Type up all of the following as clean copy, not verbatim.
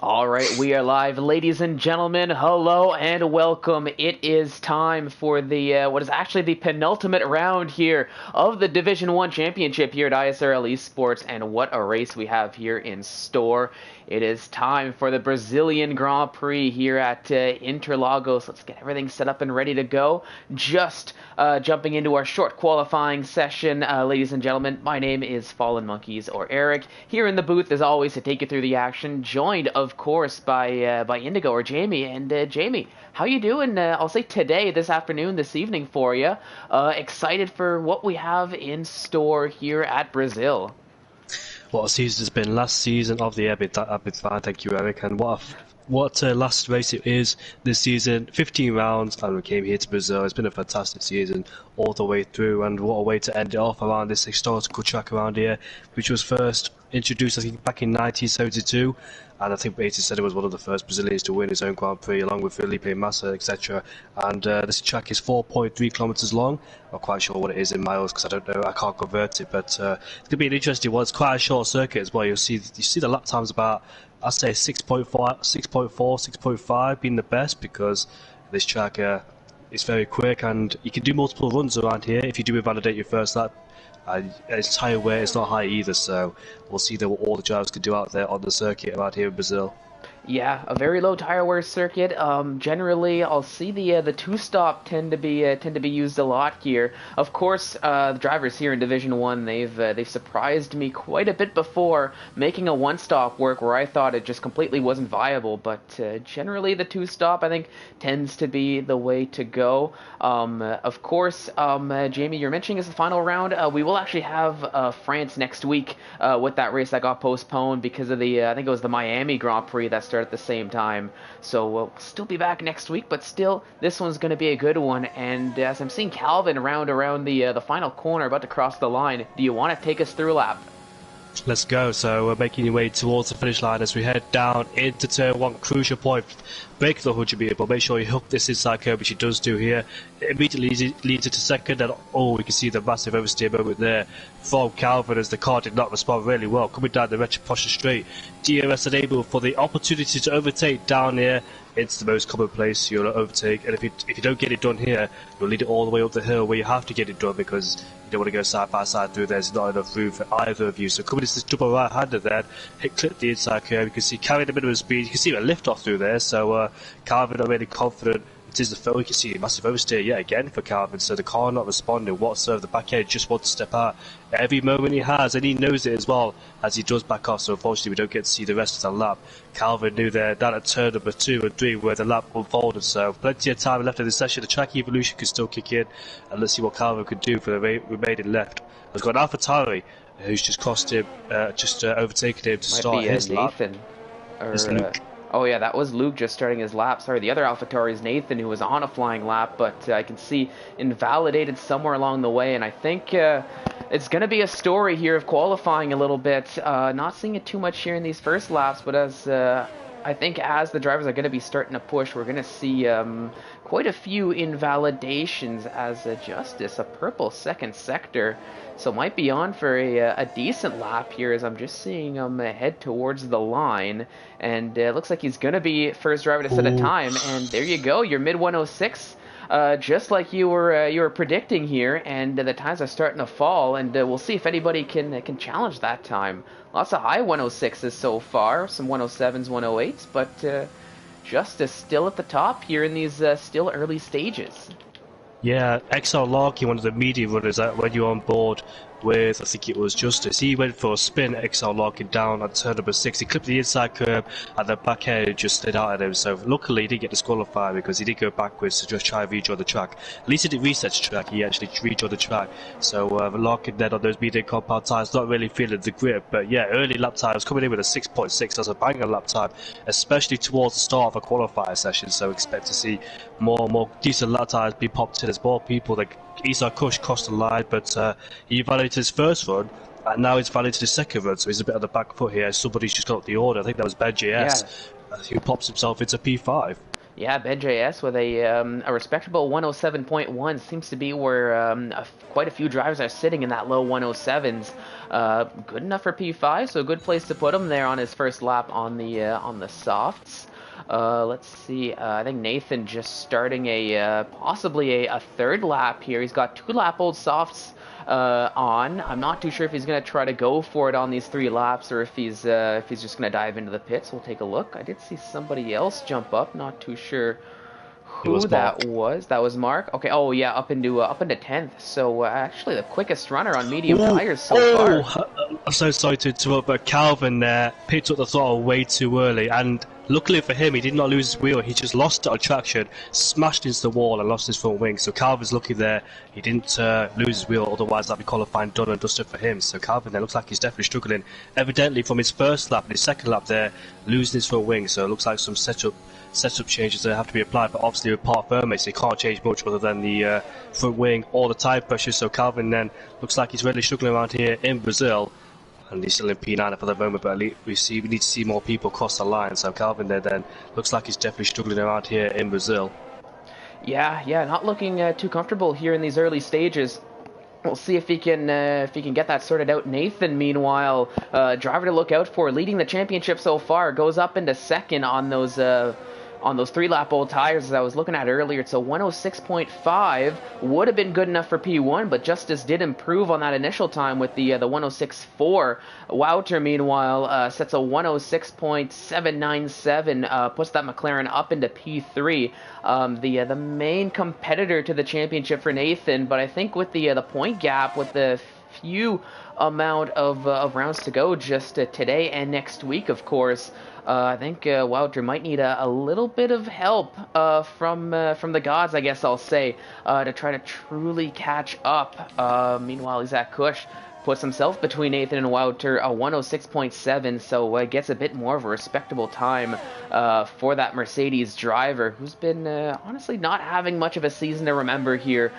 All right, we are live, ladies and gentlemen. Hello and welcome. It is time for the what is actually the penultimate round here of the Division One Championship here at ISRL Esports, and what a race we have here in store. It is time for the Brazilian Grand Prix here at Interlagos. Let's get everything set up and ready to go. Just jumping into our short qualifying session, ladies and gentlemen. My name is Fallen Monkeys, or Eric, here in the booth as always to take you through the action, joined of course by Indigo or Jamie. And Jamie, how you doing? I'll say today, this afternoon, this evening for you. Excited for what we have in store here at Brazil. What a season it's been. Last season of the year, I've been fine, thank you, Eric. And what last race it is this season. 15 rounds, and we came here to Brazil. It's been a fantastic season all the way through, and what a way to end it off around this historical track around here, which was first introduced, I think, back in 1972. And I think Beatty said it was one of the first Brazilians to win his own Grand Prix, along with Felipe Massa, etc. And this track is 4.3 kilometers long. I'm not quite sure what it is in miles because I don't know. I can't convert it, but it's going to be an interesting one. It's quite a short circuit as well. You see the lap times about, I'd say 6.4, 6.5 being the best, because this track is very quick and you can do multiple runs around here if you do invalidate your first lap. Its tyre wear is not high either, so we'll see what all the drivers can do out there on the circuit around here in Brazil. Yeah, a very low tire wear circuit. Generally, I'll see the two-stop tend to be used a lot here. Of course, the drivers here in Division One, they've surprised me quite a bit before, making a one-stop work where I thought it just completely wasn't viable. But generally, the two-stop I think tends to be the way to go. Of course, Jamie, you're mentioning is the final round. We will actually have France next week with that race that got postponed because of the I think it was the Miami Grand Prix that started at the same time. So we'll still be back next week, but still, this one's going to be a good one. And as I'm seeing Calvin around the final corner, about to cross the line, do you want to take us through a lap? Let's go. So we're making your way towards the finish line as we head down into turn one. Crucial point. Break the 100 meter, but make sure you hook this inside curve, which he does do here. It immediately leads into second, and we can see the massive oversteer moment there from Calvin as the car did not respond really well. Coming down the Retroposher straight, DRS enabled for the opportunity to overtake down here. It's the most common place you'll overtake, and if you don't get it done here, you'll lead it all the way up the hill where you have to get it done because you don't want to go side by side through. There's not enough room for either of you. So coming into this double right-hander there, clip the inside curve. You can see carrying the minimum speed. You can see a lift off through there. So Calvin not really confident. It is the fill. You can see a massive oversteer yet again for Calvin. So the car not responding whatsoever. The back end just wants to step out every moment he has, and he knows it as well as he does back off. So unfortunately, we don't get to see the rest of the lap. Calvin knew there down at turn number 2 and 3 where the lap unfolded. So plenty of time left in the session. The track evolution could still kick in, and let's see what Calvin could do for the remaining left. We've got AlphaTauri, who's just crossed him, overtaken him to start his Nathan, lap. It's Luke. Oh yeah, that was Luke just starting his lap. Sorry, the other AlphaTauri is Nathan, who was on a flying lap, but I can see invalidated somewhere along the way, and I think it's going to be a story here of qualifying a little bit. Not seeing it too much here in these first laps, but as I think as the drivers are going to be starting to push, we're going to see quite a few invalidations as Justice, a purple second sector, so might be on for a decent lap here as I'm just seeing him head towards the line, and it looks like he's going to be first driver to set a time, and there you go, your mid 106. Just like you were predicting here, and the times are starting to fall, and we'll see if anybody can challenge that time. Lots of high 106s so far, some 107s, 108s, but Justice still at the top here in these still early stages. Yeah, XL Larky, one of the media runners that when you're on board with, I think it was Justice, he went for a spin, XL Larkin down at turn number 6. He clipped the inside curb and the back end just slid out at him. So luckily he didn't get disqualified because he did go backwards to just try and rejoin the track. At least he didn't reset the track, he actually rejoined the track. So Larkin then on those medium compound tyres not really feeling the grip. But yeah, early lap times coming in with a 6.6. That's a banger lap time, especially towards the start of a qualifier session. So expect to see more decent lap times be popped in. There's more people like Isar Kush crossed the line, but he validated his first run, and now he's validated his second run, so he's a bit on the back foot here. Somebody's just got the order. I think that was Ben JS, who pops himself into P5. Yeah, Ben JS with a respectable 107.1 seems to be where quite a few drivers are sitting in that low 107s. Good enough for P5, so a good place to put him there on his first lap on the softs. Let's see. I think Nathan just starting possibly a third lap here. He's got 2-lap-old softs on. I'm not too sure if he's gonna try to go for it on these 3 laps or if he's just gonna dive into the pits. We'll take a look. I did see somebody else jump up. Not too sure who that was. That was Mark. Okay. Oh yeah, up into 10th. So actually the quickest runner on medium tires so far. I'm so sorry to interrupt, but Calvin there picked up the throttle way too early, and luckily for him, he did not lose his wheel. He just lost it on traction, smashed into the wall, and lost his front wing. So Calvin's lucky there. He didn't lose his wheel, otherwise that'd be qualifying done and dusted for him. So Calvin there looks like he's definitely struggling. Evidently from his first lap and his second lap there, losing his front wing. So it looks like some setup changes that have to be applied, but obviously with part firmate, so you can't change much other than the front wing or the tyre pressure. So Calvin then looks like he's really struggling around here in Brazil, and he's still in P9 for the moment, but at least we need to see more people cross the line. So Calvin there then looks like he's definitely struggling around here in Brazil. Yeah, not looking too comfortable here in these early stages. We'll see if he can get that sorted out. Nathan, meanwhile, driver to look out for, leading the championship so far, goes up into second on those 3-lap-old tires as I was looking at earlier. It's a 106.5, would have been good enough for P1, but Justice did improve on that initial time with the 106.4. Wouter, meanwhile, sets a 106.797, puts that McLaren up into P3. The main competitor to the championship for Nathan, but I think with the point gap, with the few amount of rounds to go just today and next week, of course, I think Wouter might need a little bit of help from the gods, I guess I'll say, to try to truly catch up. Meanwhile, Isaac Kush puts himself between Nathan and Wouter, a 106.7, so gets a bit more of a respectable time for that Mercedes driver, who's been honestly not having much of a season to remember here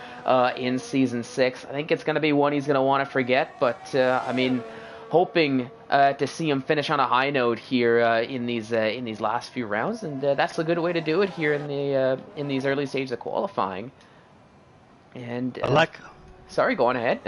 in Season 6. I think it's going to be one he's going to want to forget, but I mean, hoping to see him finish on a high note here in these last few rounds, and that's a good way to do it here in these early stages of qualifying. And sorry, go on ahead.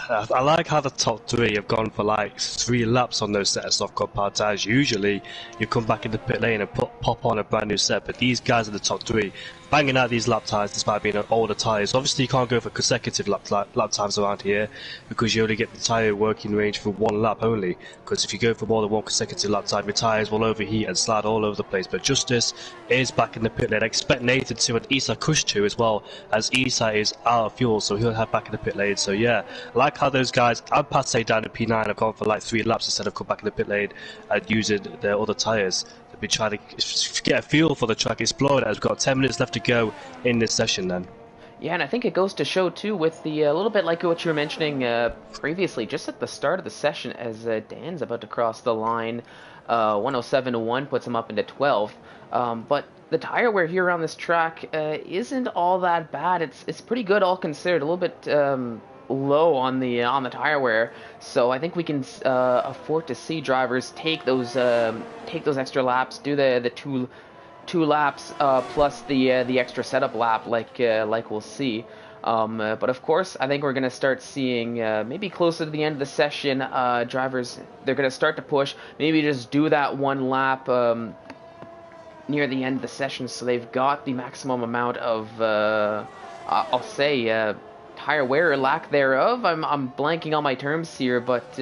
I like how the top 3 have gone for like 3 laps on those set of soft cut tires. Usually you come back in the pit lane and pop on a brand new set, but these guys are the top 3 banging out these lap tires despite being older tires. Obviously you can't go for consecutive lap times around here because you only get the tire working range for 1 lap only, because if you go for more than 1 consecutive lap time, your tires will overheat and slide all over the place. But Justice is back in the pit lane. I expect Nathan to, and Isa Kush to as well, as Isa is out of fuel, so he'll head back in the pit lane. So yeah, I like how those guys, and Passe down in P9, have gone for like 3 laps instead of come back in the pit lane and using their other tires. They've been trying to get a feel for the track, explore it, as we've got 10 minutes left to go in this session then. Yeah, and I think it goes to show too with the a little bit like what you were mentioning previously, just at the start of the session as Dan's about to cross the line. 107.1 puts him up into 12th, but the tire wear here around this track isn't all that bad. It's pretty good all considered. A little bit low on the tire wear, so I think we can afford to see drivers take those extra laps, do the two laps plus the extra setup lap, like we'll see. But of course, I think we're going to start seeing maybe closer to the end of the session, drivers, they're going to start to push, maybe just do that 1 lap near the end of the session, so they've got the maximum amount of I'll say tire wear or lack thereof. I'm blanking on my terms here, but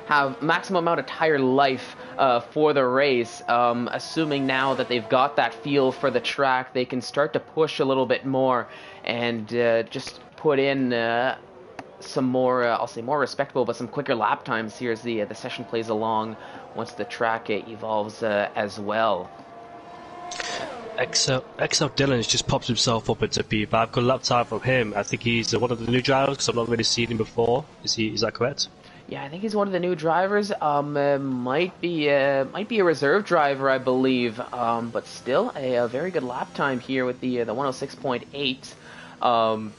have maximum amount of tire life for the race. Assuming now that they've got that feel for the track, they can start to push a little bit more and just put in some more, I'll say more respectable, but some quicker lap times here as the session plays along once the track evolves as well. XL Dylan has just popped himself up into P5. I've got a lap time from him. I think he's one of the new drivers because I've not really seen him before. Is that correct? Yeah, I think he's one of the new drivers. Might be a reserve driver, I believe. But still a very good lap time here with the 106.8.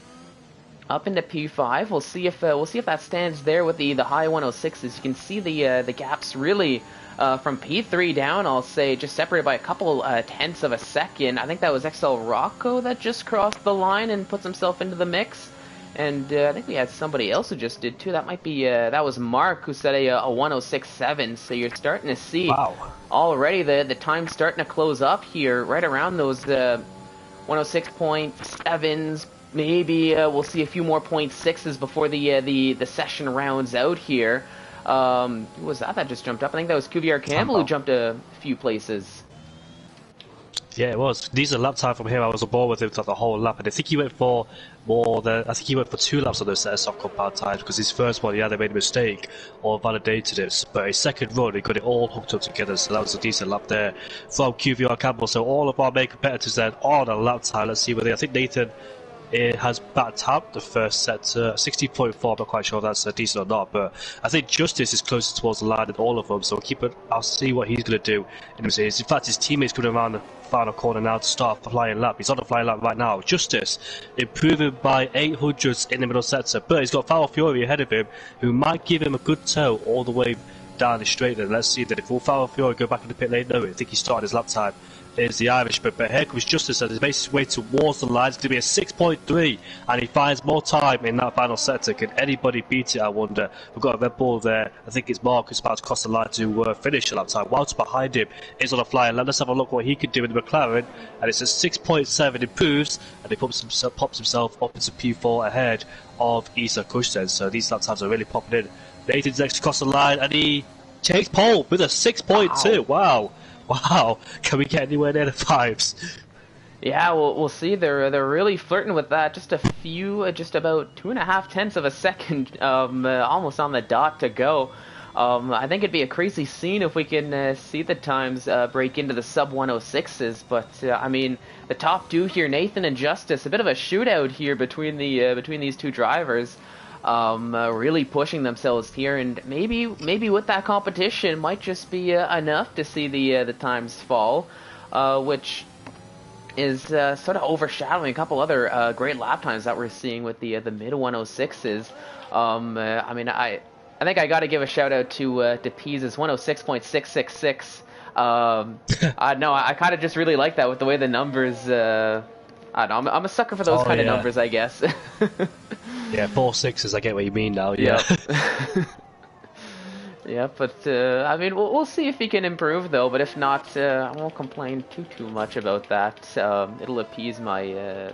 up into P5. We'll see if that stands there with the high 106s. You can see the gaps really from P3 down. I'll say just separated by a couple tenths of a second. I think that was XL Rocco that just crossed the line and puts himself into the mix. And I think we had somebody else who just did too. That might be that was Mark who said a 106.7. So you're starting to see already the time starting to close up here, right around those 106.7s. Maybe we'll see a few more .6s before the session rounds out here. Who was that just jumped up? I think that was Cuvier Campbell who jumped a few places. Yeah, it was. These are lap time from here. I was aboard with him throughout the whole lap, and I think he went for more than. I think he went for 2 laps on those set of soft compound tires because his first one, they made a mistake or validated it. But his second run, he got it all hooked up together, so that was a decent lap there from QVR Campbell. So all of our main competitors then on a lap time. Let's see where they. I think Nathan. It has backed up the first set to 60.4. I'm not quite sure if that's decent or not, but I think Justice is closer towards the line than all of them, so I'll see what he's going to do in the series. In fact, his teammate's coming around the final corner now to start the flying lap. He's on the flying lap right now. Justice improving by 800ths in the middle sector, but he's got Foul Fury ahead of him, who might give him a good tow all the way down the straight. Then let's see that if Foul Fury go back in the pit lane. No, I think he started his lap time. Is the Irishman, but here comes Justice as he makes his way towards the line. It's going to be a 6.3, and he finds more time in that final sector. Can anybody beat it, I wonder? We've got a Red Bull there. I think it's Mark who's about to cross the line to finish the lap time. Whilst behind him is on a flying line. Let's have a look what he can do in the McLaren, and it's a 6.7 improves, and he pops himself up into P4 ahead of Isa Kushten. So these lap times are really popping in. Nathan's next across the line, and he takes pole with a 6.2. Wow. Wow, can we get anywhere near the 5s? Yeah, we'll see. They're really flirting with that. Just a few, just about 2.5 tenths of a second, almost on the dot to go. I think it'd be a crazy scene if we can see the times break into the sub 106s. But I mean, the top 2 here, Nathan and Justice, a bit of a shootout here between these 2 drivers. Really pushing themselves here, and maybe with that competition might just be enough to see the times fall, which is sort of overshadowing a couple other great lap times that we're seeing with the mid 106s. I mean, I think I got to give a shout out to Pease's 106.666. I kind of just really like that with the way the numbers. I don't know, I'm a sucker for those kind of numbers, I guess. Yeah, 4 6s. I get what you mean now. Yeah. Yeah, but I mean, we'll see if he can improve though. But if not, I won't complain too much about that. It'll appease my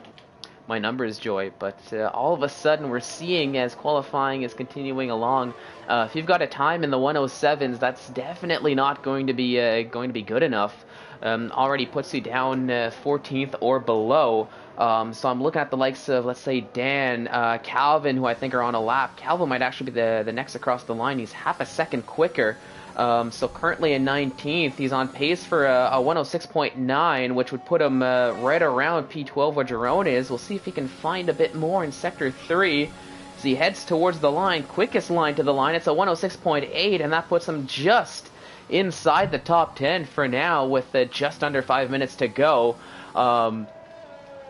my numbers joy. But all of a sudden, we're seeing as qualifying is continuing along. If you've got a time in the 107s, that's definitely not going to be good enough. Already puts you down 14th or below. So I'm looking at the likes of, let's say, Dan, Calvin, who I think are on a lap. Calvin might actually be the next across the line. He's half a second quicker. So currently in 19th, he's on pace for a 106.9, which would put him right around P12 where Jerome is. We'll see if he can find a bit more in Sector 3. As he heads towards the line, quickest line to the line, it's a 106.8, and that puts him just inside the top 10 for now with just under 5 minutes to go.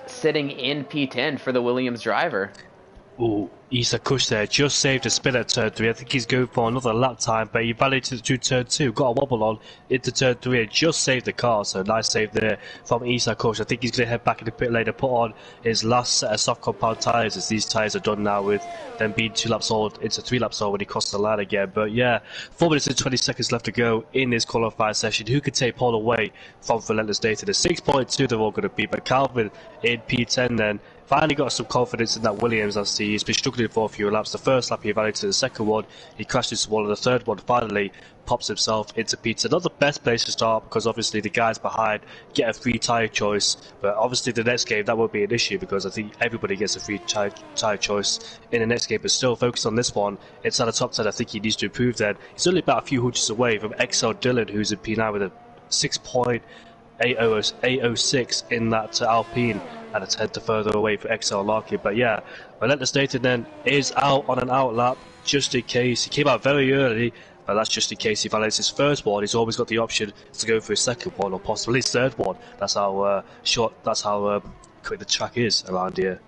Sitting in P10 for the Williams driver. Ooh, Isa Kush there just saved a spin at turn 3. I think he's going for another lap time, but he validated through turn 2, got a wobble on into turn 3 and just saved the car. So nice save there from Isa Kush. I think he's going to head back in the pit lane and put on his last set of soft compound tyres, as these tyres are done now with them being 2 laps old into 3 laps old when he crossed the line again. But yeah, 4 minutes and 20 seconds left to go in this qualifying session. Who could take pole away from Relentless Data? The 6.2 they're all going to be, but Calvin in P10 then. Finally got some confidence in that Williams. As he's been struggling for a few laps. The first lap he validated, the second one he crashed into one, and the third one finally pops himself into P10. Not the best place to start because obviously the guys behind get a free tyre choice, but obviously the next game that won't be an issue because I think everybody gets a free tyre choice in the next game. But still focus on this one. Inside the top 10, I think he needs to improve then. He's only about a few hundreds away from XL Dillon, who's in P9 with a 6.806 in that Alpine, and a tenth further away for XL Larkin. But yeah, Relentless Data then is out on an out lap just in case. He came out very early, but that's just in case he validates his first one. He's always got the option to go for his second one or possibly his third one. That's how quick the track is around here.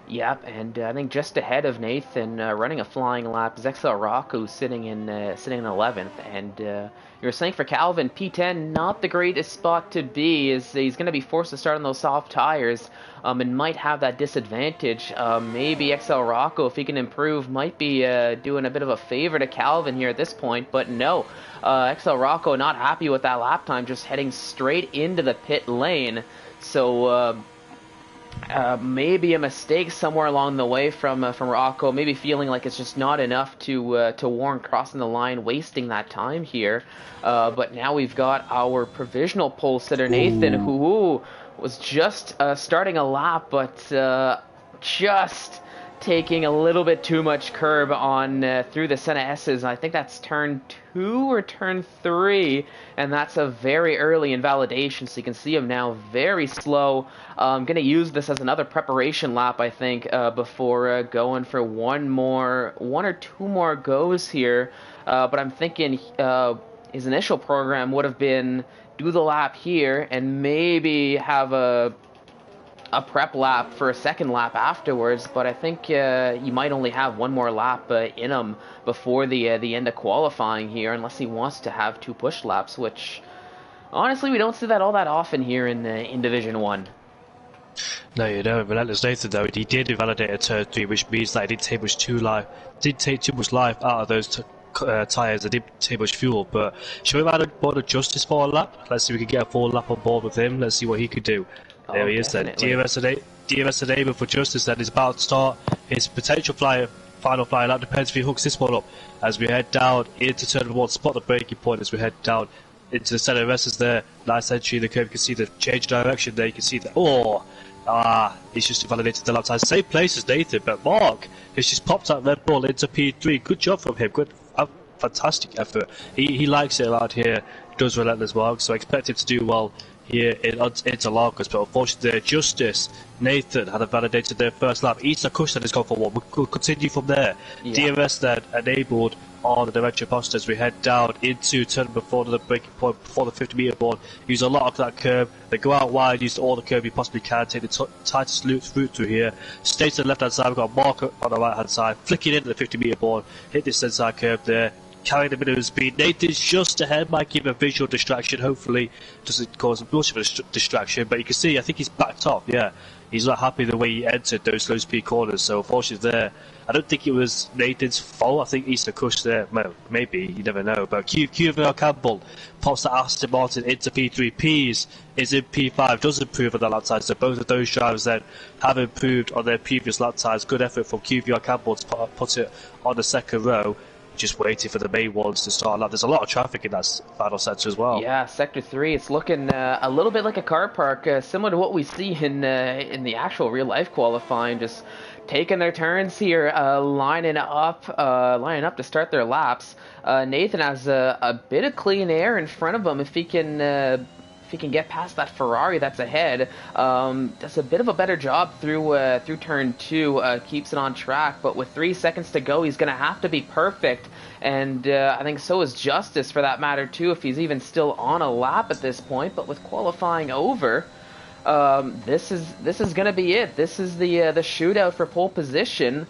Yep, and I think just ahead of Nathan, running a flying lap, is XL Rocco sitting in 11th, and you were saying for Calvin, P10 not the greatest spot to be, is he's going to be forced to start on those soft tires, and might have that disadvantage. Maybe XL Rocco, if he can improve, might be doing a bit of a favor to Calvin here at this point, but no, XL Rocco not happy with that lap time, just heading straight into the pit lane. So maybe a mistake somewhere along the way from Rocco, maybe feeling like it's just not enough to warrant crossing the line, wasting that time here. But now we've got our provisional pole sitter Nathan, who was just starting a lap, but just taking a little bit too much curb on through the Senna S's. I think that's turn 2 or turn 3, and that's a very early invalidation, so you can see him now very slow. I'm going to use this as another preparation lap, I think, before going for one or two more goes here, but I'm thinking his initial program would have been do the lap here and maybe have a prep lap for a second lap afterwards, but I think he might only have one more lap in him before the end of qualifying here, unless he wants to have 2 push laps, which honestly we don't see that all that often here in Division 1. No, you don't. Relentless Nathan, though, he did invalidate a turn 3, which means that he didn't take too much life out of those tyres. They didn't take much fuel, but should we have had board of justice for a lap? Let's see if we can get a full lap on board with him. Let's see what he could do. There he is then. DMS enable for Justice then is about to start his potential final flying lap. Depends if he hooks this one up as we head down into turn 1. Spot the braking point as we head down into the center. Rest is there. Nice entry in the curve. You can see the change of direction there. You can see that. He's just invalidated the lap time. Same place as Nathan, but Mark has just popped that Red Bull into P3. Good job from him. Good, fantastic effort. He likes it around here. Does Relentless Mark, so I expect him to do well here in Interlagos, but unfortunately their Justice Nathan had validated their first lap. Easter Cushion has gone for one. We'll continue from there. Yeah. DMS then enabled on the direction post as we head down into turn before the breaking point, before the 50-meter board. Use a lot of that curve. They go out wide, use all the curve you possibly can, take the tightest route through here. Stay to the left hand side, we've got a marker on the right hand side, flicking into the 50-meter board, hit this inside curve there. Carrying a bit of speed. Nathan's just ahead, might give a visual distraction, hopefully doesn't cause much of a distraction, but you can see I think he's backed off. Yeah, he's not happy the way he entered those low speed corners, so unfortunately there I don't think it was Nathan's fault. I think Easter Cush there, well, maybe, you never know, but QVR Campbell pops the Aston Martin into P3. Pease is in P5, does improve on their lap times, so both of those drivers then have improved on their previous lap times. Good effort from QVR Campbell to put it on the second row. Just waiting for the main ones to start up. There's a lot of traffic in that final sector as well. Yeah, Sector 3, it's looking a little bit like a car park, similar to what we see in the actual real-life qualifying, just taking their turns here, lining up to start their laps. Nathan has a bit of clean air in front of him if he can get past that Ferrari that's ahead. Does a bit of a better job through turn 2, keeps it on track, but with 3 seconds to go, he's going to have to be perfect, and I think so is Justice for that matter too, if he's even still on a lap at this point. But with qualifying over, this is going to be it. This is the shootout for pole position.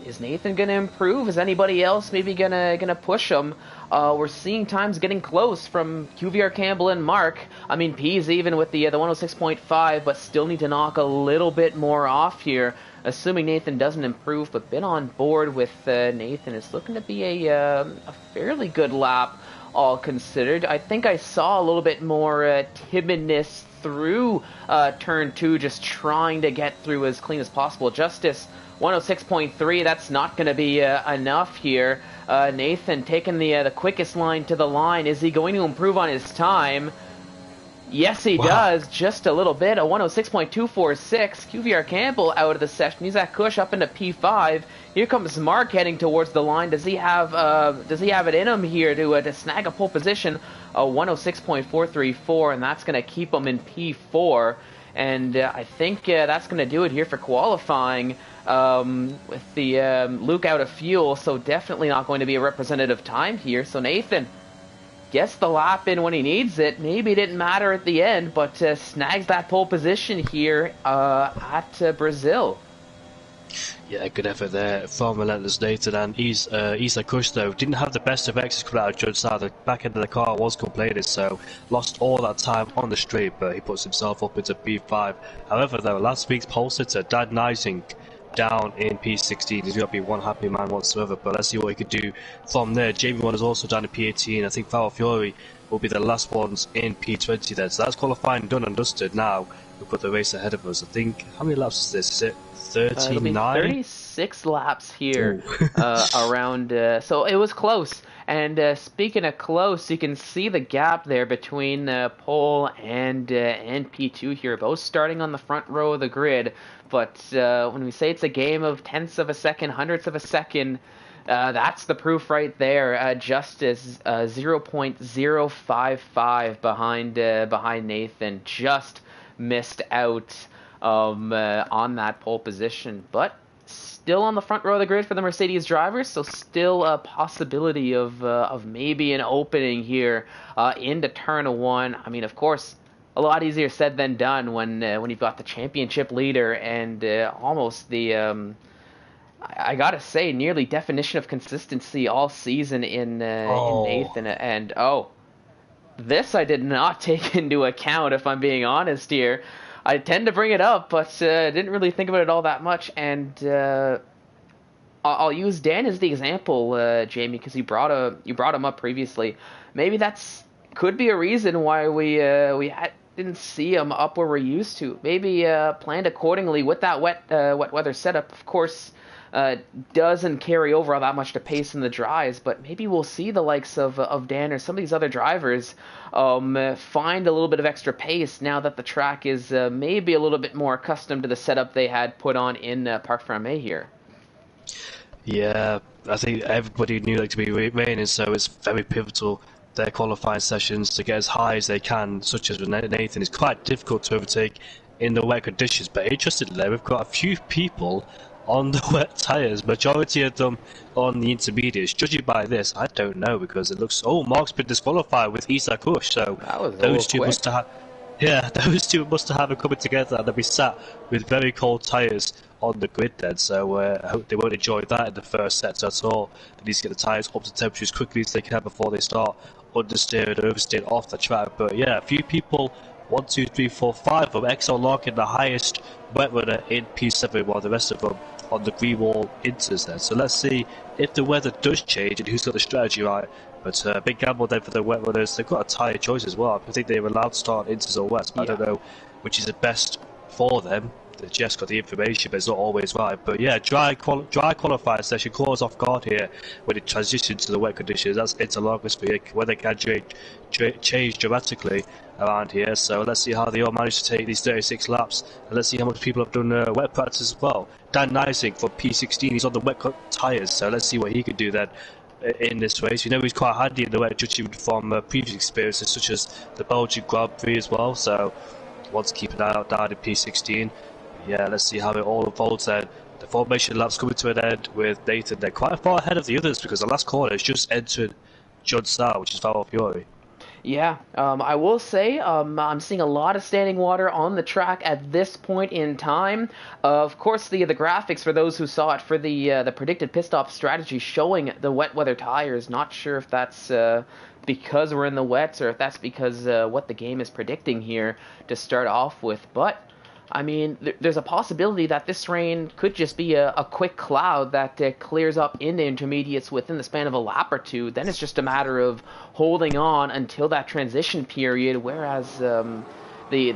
Is Nathan going to improve? Is anybody else maybe gonna push him? We're seeing times getting close from QVR Campbell and Mark. I mean, P's even with the 106.5, but still need to knock a little bit more off here, assuming Nathan doesn't improve. But been on board with Nathan. It's looking to be a fairly good lap, all considered. I think I saw a little bit more timidness through turn 2, just trying to get through as clean as possible. Justice 106.3, that's not going to be enough here. Nathan taking the quickest line to the line. Is he going to improve on his time? Yes, he does, just a little bit. A 106.246. QVR Campbell out of the session. Isaac Kush up into P5. Here comes Mark heading towards the line. Does he have it in him here to snag a pole position? A 106.434, and that's going to keep him in P4. And I think that's going to do it here for qualifying. With the Luke out of fuel, so definitely not going to be a representative time here. So Nathan gets the lap in when he needs it. Maybe it didn't matter at the end, but snags that pole position here at Brazil. Yeah, good effort there from Relentless Nathan, and Isla Kush though didn't have the best of exits coming out of Judge side. The back end of the car was completed, so lost all that time on the straight, but he puts himself up into P5. However though, last week's pole sitter, Dan Nising, down in P16. He's got to be one happy man whatsoever, but let's see what he could do from there. Jamie One is also down in P18. I think Foul Fury will be the last ones in P20 then. So that's qualifying done and dusted. Now we've got the race ahead of us. I think, how many laps is this? Is it 39? 36 laps here around, so it was close. And speaking of close, you can see the gap there between pole and P2 here, both starting on the front row of the grid. But when we say it's a game of tenths of a second, hundredths of a second, that's the proof right there. Just as 0.055 behind Nathan, just missed out on that pole position, but still on the front row of the grid for the Mercedes drivers, so still a possibility of maybe an opening here into turn one. I mean, of course, a lot easier said than done when you've got the championship leader and almost the I gotta say, nearly definition of consistency all season in Nathan. And this I did not take into account, if I'm being honest here. I tend to bring it up, but didn't really think about it all that much. And I'll use Dan as the example, Jamie, because you brought him up previously. Maybe could be a reason why we didn't see him up where we're used to. Maybe planned accordingly with that wet weather setup. Of course, doesn't carry over all that much to pace in the dries, but maybe we'll see the likes of Dan or some of these other drivers find a little bit of extra pace now that the track is maybe a little bit more accustomed to the setup they had put on in Parc Fermé here. Yeah, I think everybody knew that to be raining, so it's very pivotal their qualifying sessions to get as high as they can, such as with Nathan. It's quite difficult to overtake in the wet conditions, but interestingly, we've got a few people on the wet tyres, majority of them on the intermediates. Judging by this, I don't know, because it looks, Mark's been disqualified with Isak Kush, so those two must have it coming together, and they'll be sat with very cold tyres on the grid then, so I hope they won't enjoy that in the first set at all. They need to get the tyres up to temperature as quickly as they can before they start understeer and oversteer off the track. But yeah, a few people, 1, 2, 3, 4, 5 of them, XL Larkin the highest wet runner in P7, while the rest of them on the green wall inters then. So let's see if the weather does change and who's got the strategy right. But big gamble then for the wet runners. They've got a tyre choice as well. I think they were allowed to start inters or wets, but I don't know which is the best for them. They've just got the information, but it's not always right. But yeah, dry qualifier session caught us off guard here when it transitioned to the wet conditions. That's interlagos for you. Weather can change dramatically around here. So let's see how they all managed to take these 36 laps, and let's see how much people have done wet practice as well. Dan Nising for P16, he's on the wet tyres, so let's see what he could do then in this race. You know, he's quite handy in the wet, judging from previous experiences such as the Belgian Grand Prix as well. So wants to keep an eye out down in P16. Yeah, let's see how it all unfolds then. The formation lap's coming to an end with Nathan. They're quite far ahead of the others because the last corner is just entered Judd Star, which is Foul Fury. Yeah, I will say I'm seeing a lot of standing water on the track at this point in time. Of course, the graphics, for those who saw it, for the predicted pit stop strategy showing the wet weather tires. Not sure if that's because we're in the wets or if that's because what the game is predicting here to start off with. But I mean, there's a possibility that this rain could just be a quick cloud that clears up into intermediates within the span of a lap or two. Then it's just a matter of holding on until that transition period, whereas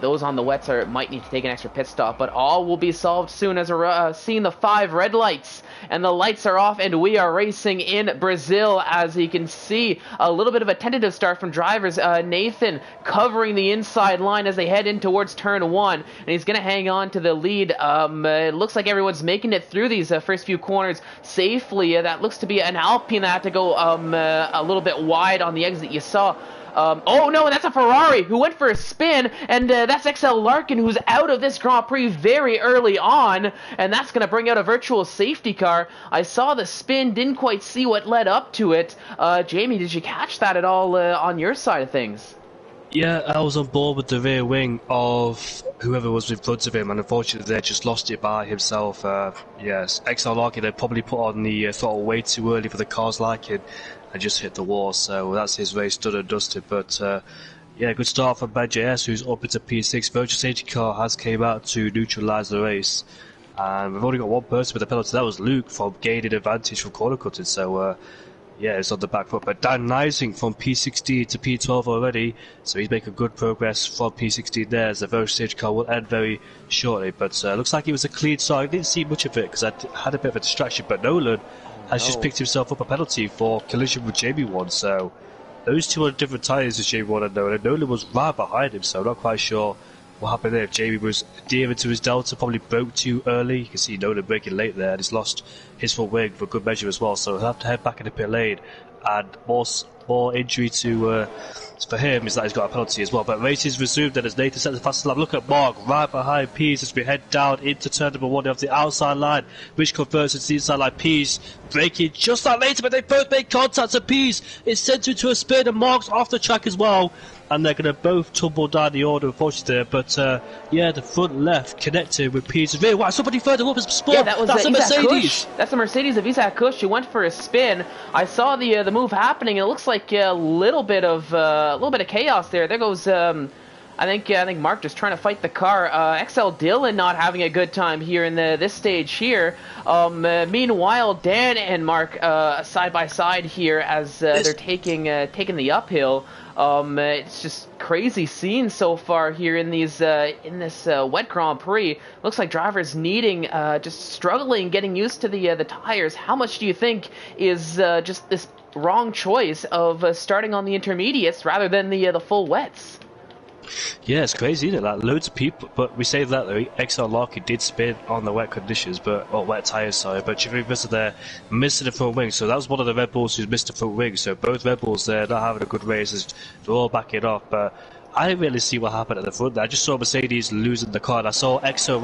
those on the wets might need to take an extra pit stop. But all will be solved soon as we're seeing the 5 red lights. And the lights are off, and we are racing in Brazil. As you can see, a little bit of a tentative start from drivers. Nathan covering the inside line as they head in towards turn 1, and he's going to hang on to the lead. It looks like everyone's making it through these first few corners safely. That looks to be an Alpine that had to go a little bit wide on the exit you saw. Oh no, and that's a Ferrari who went for a spin, and that's XL Larkin who's out of this Grand Prix very early on, and that's going to bring out a virtual safety car. I saw the spin, didn't quite see what led up to it. Jamie, did you catch that at all on your side of things? Yeah, I was on board with the rear wing of whoever was in front of him, and unfortunately they just lost it by himself. Yes, XL Larkin, they probably put on the throttle way too early for the car's liking and just hit the wall, so that's his race done and dusted. But yeah, good start from Ben JS, who's up into P6. Virtual safety car has came out to neutralise the race, and we've only got one person with a penalty. That was Luke from gaining advantage from corner cutting, so yeah, it's on the back foot. But Dan Nising from P16 to P12 already, so he's making good progress from P16 there, as the virtual safety car will end very shortly. But looks like it was a clean start. I didn't see much of it because I had a bit of a distraction, but Nolan has just picked himself up a penalty for collision with Jamie One, so those two are different tyres as Jamie One and Nolan. Nolan was right behind him, so I'm not quite sure what happened there. If Jamie was dear into his delta, probably broke too early. You can see Nolan braking late there, and he's lost his front wing for good measure as well, so he'll have to head back in the pit lane. And more injury to for him is that he's got a penalty as well. But races resumed, and as Nathan set the fastest lap, look at Mark right behind Pease as we head down into turn number 1 of the outside line, which converts into the inside line. Pease braking just like later, but they both make contact, and Pease is sent into a spin, and Mark's off the track as well. And they're going to both tumble down the order, unfortunately, there. But, yeah, the front left connected with Peter's rear. Wow, somebody further up as sport. Yeah, that's a Mercedes. Kush. That's a Mercedes of Isaac Kush, who went for a spin. I saw the move happening, and it looks like a little bit of chaos there. There goes, I think Mark just trying to fight the car. XL Dillon not having a good time here in this stage here. Meanwhile, Dan and Mark side by side here as they're taking the uphill. It's just crazy scenes so far here in this wet Grand Prix. Looks like drivers needing, just struggling, getting used to the tires. How much do you think is just this wrong choice of starting on the intermediates rather than the full wets? Yeah, it's crazy, isn't it? Like, loads of people, but we say that the XR Larky did spin on the wet conditions, wet tyres, sorry, but Chivivisa there missing the front wing, so that was one of the Red Bulls who missed the front wing, so both Red Bulls there not having a good race, they're all backing off, but I didn't really see what happened at the front there. I just saw Mercedes losing the car, and I saw XO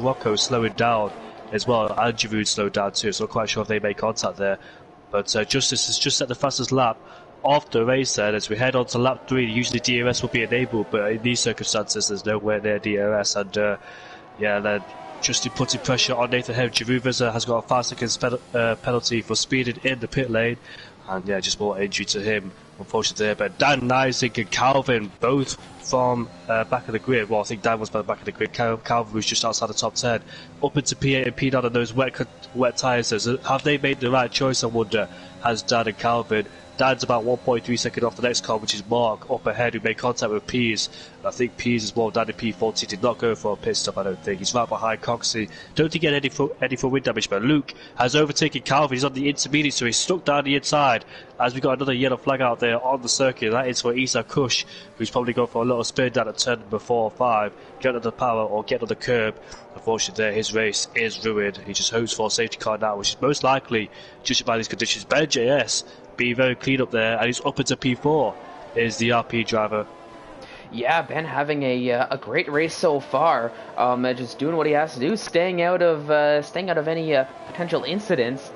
Rocco slowing down as well, and Giroud slowed down too, so I'm not quite sure if they made contact there, but Justice has just set the fastest lap of the race then. As we head on to lap 3, usually DRS will be enabled, but in these circumstances there's nowhere near DRS, and yeah, then Justin putting pressure on Nathan Hem. Giroud has got a 5 seconds penalty for speeding in the pit lane, and yeah, just more injury to him unfortunately there. But Dan Nising and Calvin both from back of the grid. Well, I think Dan was by the back of the grid. Calvin was just outside the top 10, up into P8 and P9 on those wet tyres. So have they made the right choice, I wonder, has Dan and Calvin? Dan's about 1.3 seconds off the next car, which is Mark up ahead, who made contact with Pease. I think Pease as well, down in P40, did not go for a pit stop, I don't think. He's right behind Coxey. Don't think he had any for wind damage, but Luke has overtaken Calvin. He's on the intermediate, so he's stuck down the inside. As we got another yellow flag out there on the circuit, that is for Isa Kush, who's probably going for a little spin down at turn number 4 or 5, get on the power or get on the curb. Unfortunately there, his race is ruined. He just hopes for a safety car now, which is most likely, judging by these conditions, Ben JS being very clean up there, and he's up into P4 is the RP driver. Yeah, Ben having a great race so far. Just doing what he has to do, staying out of any potential incidents.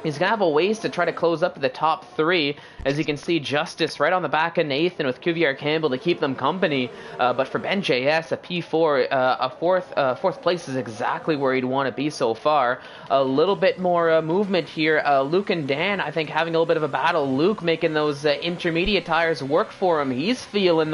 He's going to have a ways to try to close up to the top 3. As you can see, Justice right on the back of Nathan with Cuvier Campbell to keep them company. But for Ben JS, a P4, a fourth place is exactly where he'd want to be so far. A little bit more movement here. Luke and Dan, I think, having a little bit of a battle. Luke making those intermediate tires work for him. He's feeling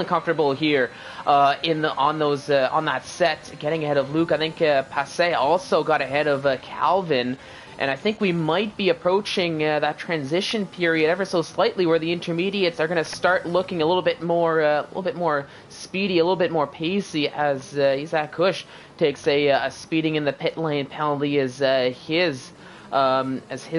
comfortable here on that set, getting ahead of Luke. I think Passe also got ahead of Calvin. And I think we might be approaching that transition period ever so slightly, where the intermediates are going to start looking a little bit more speedy, a little bit more pacey, as Isaac Kush takes a speeding in the pit lane penalty as his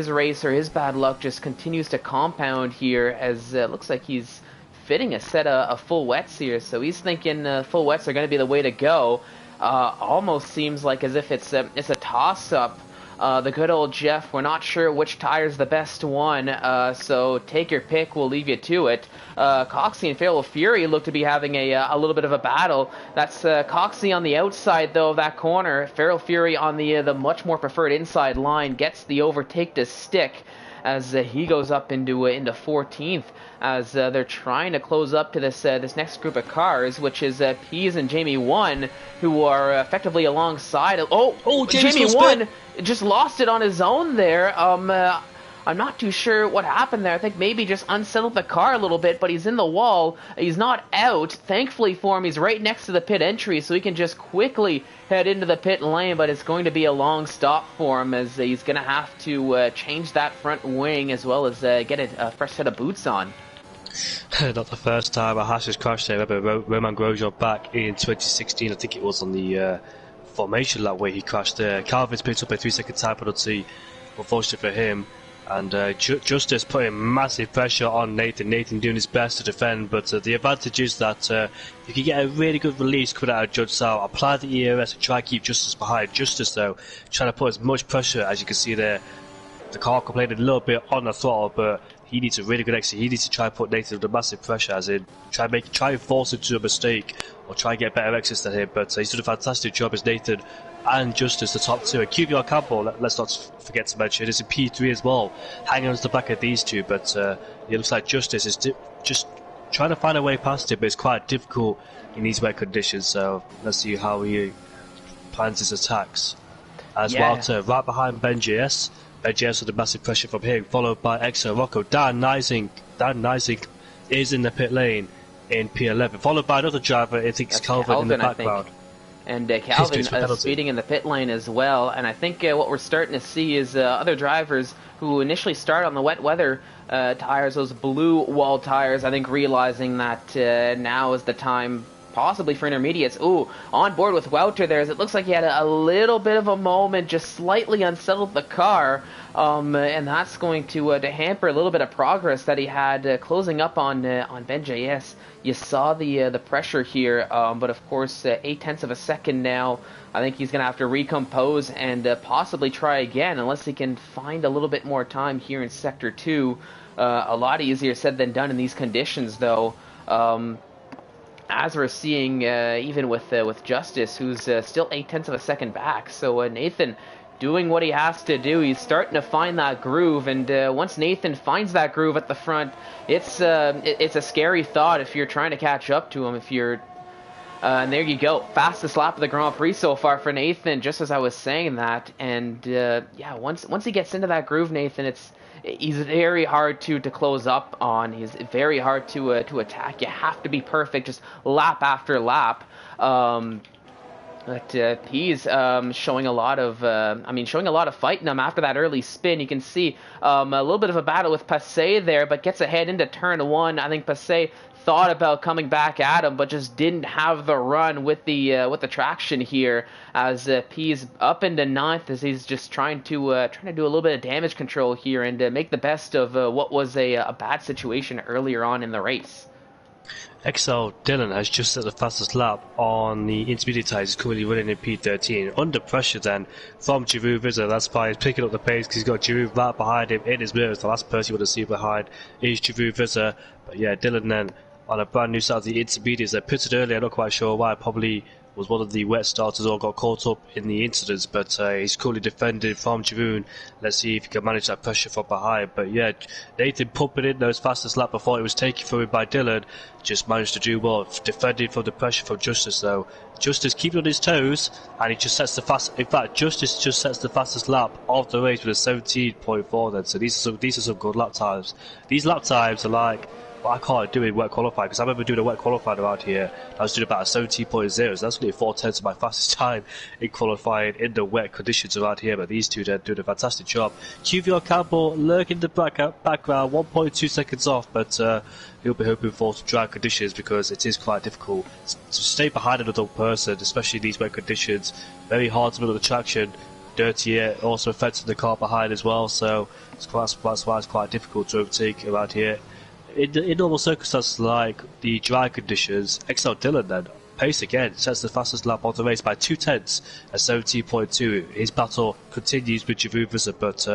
race or his bad luck just continues to compound here, as it looks like he's fitting a set of full wets here. So he's thinking full wets are going to be the way to go. Almost seems like as if it's a toss-up. The good old Jeff, we're not sure which tire's the best one, so take your pick, we'll leave you to it. Coxey and Feral Fury look to be having a little bit of a battle. That's Coxey on the outside, though, of that corner. Feral Fury on the much more preferred inside line gets the overtake to stick. as he goes up into 14th, as they're trying to close up to this next group of cars, which is Pease and Jamie 1, who are effectively alongside. Oh, Jamie 1 just lost it on his own there. I'm not too sure what happened there. I think maybe just unsettled the car a little bit, but he's in the wall. He's not out. Thankfully for him, he's right next to the pit entry, so he can just quickly head into the pit lane, but it's going to be a long stop for him, as he's going to have to change that front wing as well as get a fresh set of boots on. Not the first time a Haas has crashed there. Remember Roman Grosjean back in 2016, I think it was on the formation lap where he crashed there. Calvin's picked up a 3-second time penalty, unfortunately for him. And Justice putting massive pressure on Nathan. Nathan doing his best to defend, but the advantage is that you can get a really good release coming out of Judge Sal. Apply the ERS and try to keep Justice behind. Justice, though, trying to put as much pressure as you can see there. The car complaining a little bit on the throttle, but he needs a really good exit. He needs to try and put Nathan under massive pressure, as in try and force him to a mistake or try and get better exits than him. But he's done a fantastic job as Nathan and Justice, the top two. And QVR Campbell, let's not forget to mention, is in P3 as well, hanging on to the back of these two. But it looks like Justice is just trying to find a way past it, but it's quite difficult in these wet conditions. So let's see how he plans his attacks. As Walter right behind Ben JS. Ben JS with the massive pressure from him, followed by Exo Rocco. Dan Neising is in the pit lane in P11, followed by another driver. I think it's Calvin in the background. And Calvin speeding in the pit lane as well. And I think what we're starting to see is other drivers who initially start on the wet weather tires, those blue wall tires, I think realizing that now is the time possibly for intermediates. Ooh, on board with Wouter there, as it looks like he had a little bit of a moment, just slightly unsettled the car, and that's going to hamper a little bit of progress that he had closing up on Ben JS. You saw the pressure here, but of course 0.8 of a second now. I think he's going to have to recompose and possibly try again, unless he can find a little bit more time here in Sector 2. A lot easier said than done in these conditions, though. As we're seeing, even with Justice, who's still 0.8 of a second back. So Nathan doing what he has to do. He's starting to find that groove, and once Nathan finds that groove at the front, it's a scary thought if you're trying to catch up to him. And there you go, fastest lap of the Grand Prix so far for Nathan. Just as I was saying that, and once he gets into that groove, Nathan, he's very hard to close up on. He's very hard to attack. You have to be perfect, just lap after lap. But he's showing a lot of fight in him after that early spin. You can see a little bit of a battle with Passé there, but gets ahead into turn 1. I think Passé thought about coming back at him, but just didn't have the run with the traction here, as P's up into 9th, as he's just trying to do a little bit of damage control here and make the best of what was a bad situation earlier on in the race. XL Dylan has just set the fastest lap on the intermediate tyres. He's currently running in P13. Under pressure then from Giroux Vizza. That's why he's picking up the pace, because he's got Giroux right behind him in his mirrors. The last person you want to see behind is Giroux Vizza. But yeah, Dylan then on a brand new start of the intermediates. They pitted earlier, I'm not quite sure why. Probably was one of the wet starters or got caught up in the incidents, but he's currently defended from Giroux. Let's see if he can manage that pressure from behind. But yeah, Nathan pumping in those fastest lap before it was taken from him by Dylan. Just managed to do well, defending from the pressure from Justice though. Justice keeping on his toes, and he just sets the Justice just sets the fastest lap of the race with a 17.4 then. So these are some good lap times. These lap times are like what I can't do in wet qualifying, because I remember doing a wet qualifying around here. I was doing about a 17.0, so that's really 4/10 of my fastest time in qualifying in the wet conditions around here. But these two are doing a fantastic job. QVR Campbell lurking in the background, 1.2 seconds off, but he'll be hoping for dry conditions, because it is quite difficult to stay behind another person, especially in these wet conditions. Very hard to build the traction. Dirty air also affecting the car behind as well, so that's why it's quite difficult to overtake around here. In normal circumstances like the dry conditions, XL Dylan then, pace again, sets the fastest lap of the race by 2/10 at 17.2. His battle continues with Giroux Vizza, but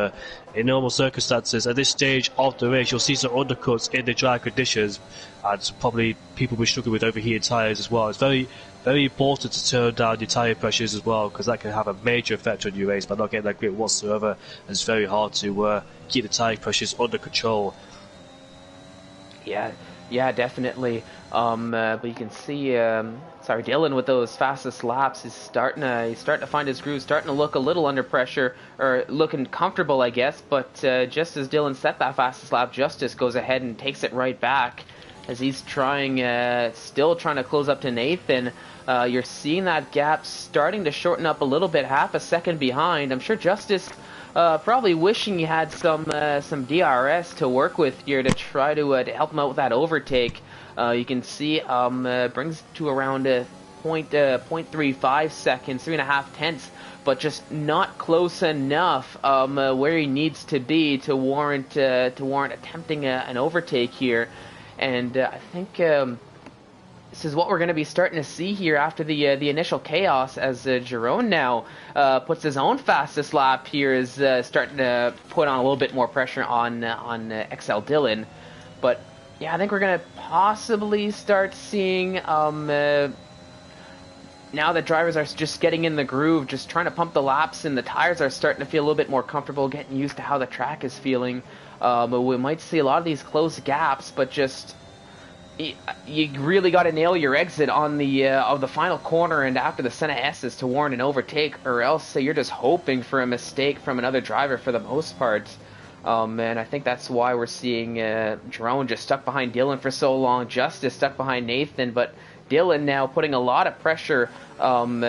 in normal circumstances, at this stage of the race, you'll see some undercuts in the dry conditions, and probably people will be struggling with overheated tyres as well. It's very very important to turn down your tyre pressures as well, because that can have a major effect on your race by not getting that grip whatsoever. And it's very hard to keep the tyre pressures under control. Yeah, definitely. But you can see, sorry, Dylan with those fastest laps is starting to find his groove, starting to look a little under pressure, or looking comfortable, I guess. But just as Dylan set that fastest lap, Justice goes ahead and takes it right back, as he's still trying to close up to Nathan. You're seeing that gap starting to shorten up a little bit, half a second behind. I'm sure Justice probably wishing he had some DRS to work with here to try to help him out with that overtake. You can see brings to around 0.35 seconds, 3.5 tenths, but just not close enough where he needs to be to warrant attempting an overtake here. And I think this is what we're going to be starting to see here after the initial chaos, as Jerome now puts his own fastest lap here, is starting to put on a little bit more pressure on XL Dylan. But yeah, I think we're going to possibly start seeing now that drivers are just getting in the groove, just trying to pump the laps, and the tires are starting to feel a little bit more comfortable, getting used to how the track is feeling. But we might see a lot of these close gaps, but just you really got to nail your exit on the of the final corner and after the Senna S's to warrant an overtake, or else you're just hoping for a mistake from another driver for the most part. And I think that's why we're seeing Jerome just stuck behind Dylan for so long, Justice stuck behind Nathan, but Dylan now putting a lot of pressure on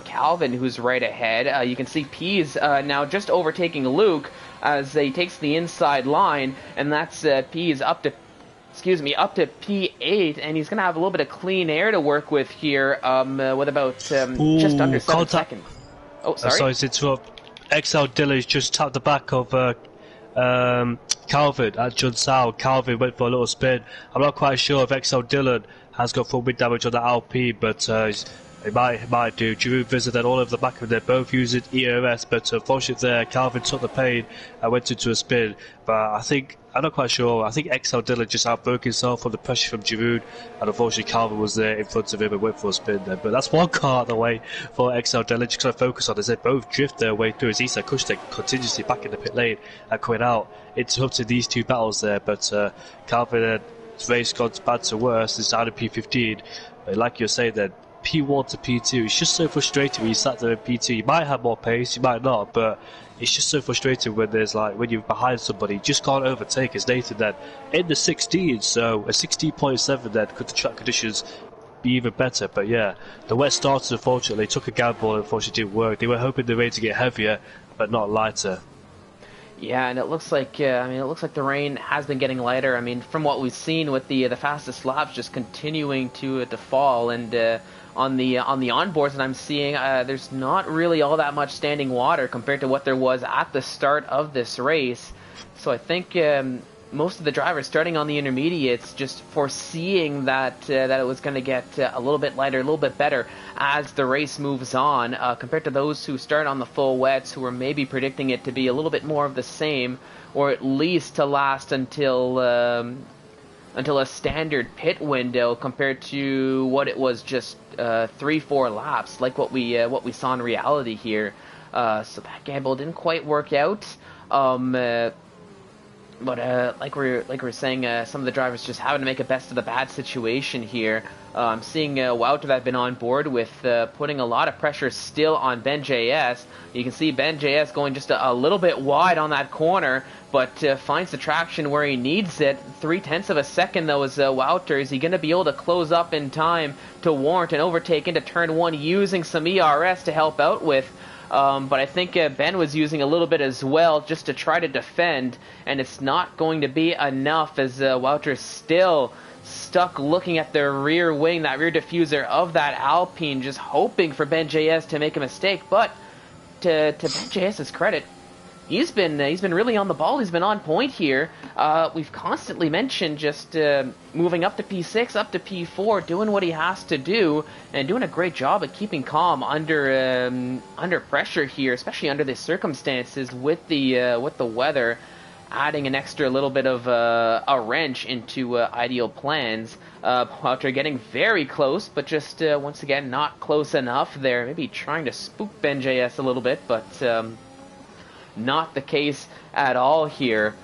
Calvin, who's right ahead. You can see Pease now just overtaking Luke as he takes the inside line, and that's Pease up to P8, and he's going to have a little bit of clean air to work with here with about just under 7 seconds. Oh, sorry to interrupt. XL Dillard's just tapped the back of Calvin at Junsao. Calvin went for a little spin. I'm not quite sure if XL Dillard has got full wind damage on the LP, but it might do. Giroud visited all over the back of them. They're both using ERS, but unfortunately there, Calvin took the pain and went into a spin. But I'm not quite sure. I think XL Dillard just outbroke himself from the pressure from Giroud, and unfortunately Calvin was there in front of him and went for a spin there. But that's one car out of the way for XL Dillard. Just going to focus on as they both drift their way through. As Isa Kushtek continuously back in the pit lane and coming out, interrupting these two battles there. But Calvin, his race gone bad to worse. It's down to P15. But like you're saying, then P1 to P2, it's just so frustrating when you sat there in P2. You might have more pace, you might not, but it's just so frustrating when when you're behind somebody, you just can't overtake, as Nathan then in the 16, so a 16.7 then, could the track conditions be even better? But yeah, the wet starters unfortunately took a gamble and unfortunately didn't work. They were hoping the rain to get heavier, but not lighter. Yeah, and it looks like the rain has been getting lighter. I mean, from what we've seen with the fastest laps just continuing to fall, and on the onboards that I'm seeing, there's not really all that much standing water compared to what there was at the start of this race. So I think most of the drivers starting on the intermediates just foreseeing that it was going to get a little bit lighter, a little bit better as the race moves on, compared to those who start on the full wets, who were maybe predicting it to be a little bit more of the same, or at least to last until a standard pit window, compared to what it was just 3-4 laps, like what we saw in reality here. So that gamble didn't quite work out. But like we're saying, some of the drivers just having to make a best of the bad situation here. I'm seeing Wouter that I've been on board with putting a lot of pressure still on Ben JS. You can see Ben JS going just a little bit wide on that corner, but finds the traction where he needs it. 0.3 of a second though is Wouter. Is he going to be able to close up in time to warrant an overtake into turn 1 using some ERS to help out with? But I think Ben was using a little bit as well just to try to defend, and it's not going to be enough, as Wouter's still stuck looking at the rear wing, that rear diffuser of that Alpine, just hoping for Ben JS to make a mistake. But to Ben JS's credit, he's been really on the ball. He's been on point here. We've constantly mentioned just moving up to P6, up to P4, doing what he has to do, and doing a great job at keeping calm under pressure here, especially under the circumstances with the weather. adding an extra little bit of a wrench into ideal plans. Walter getting very close, but just once again not close enough there. Maybe trying to spook Ben JS a little bit, but not the case at all here.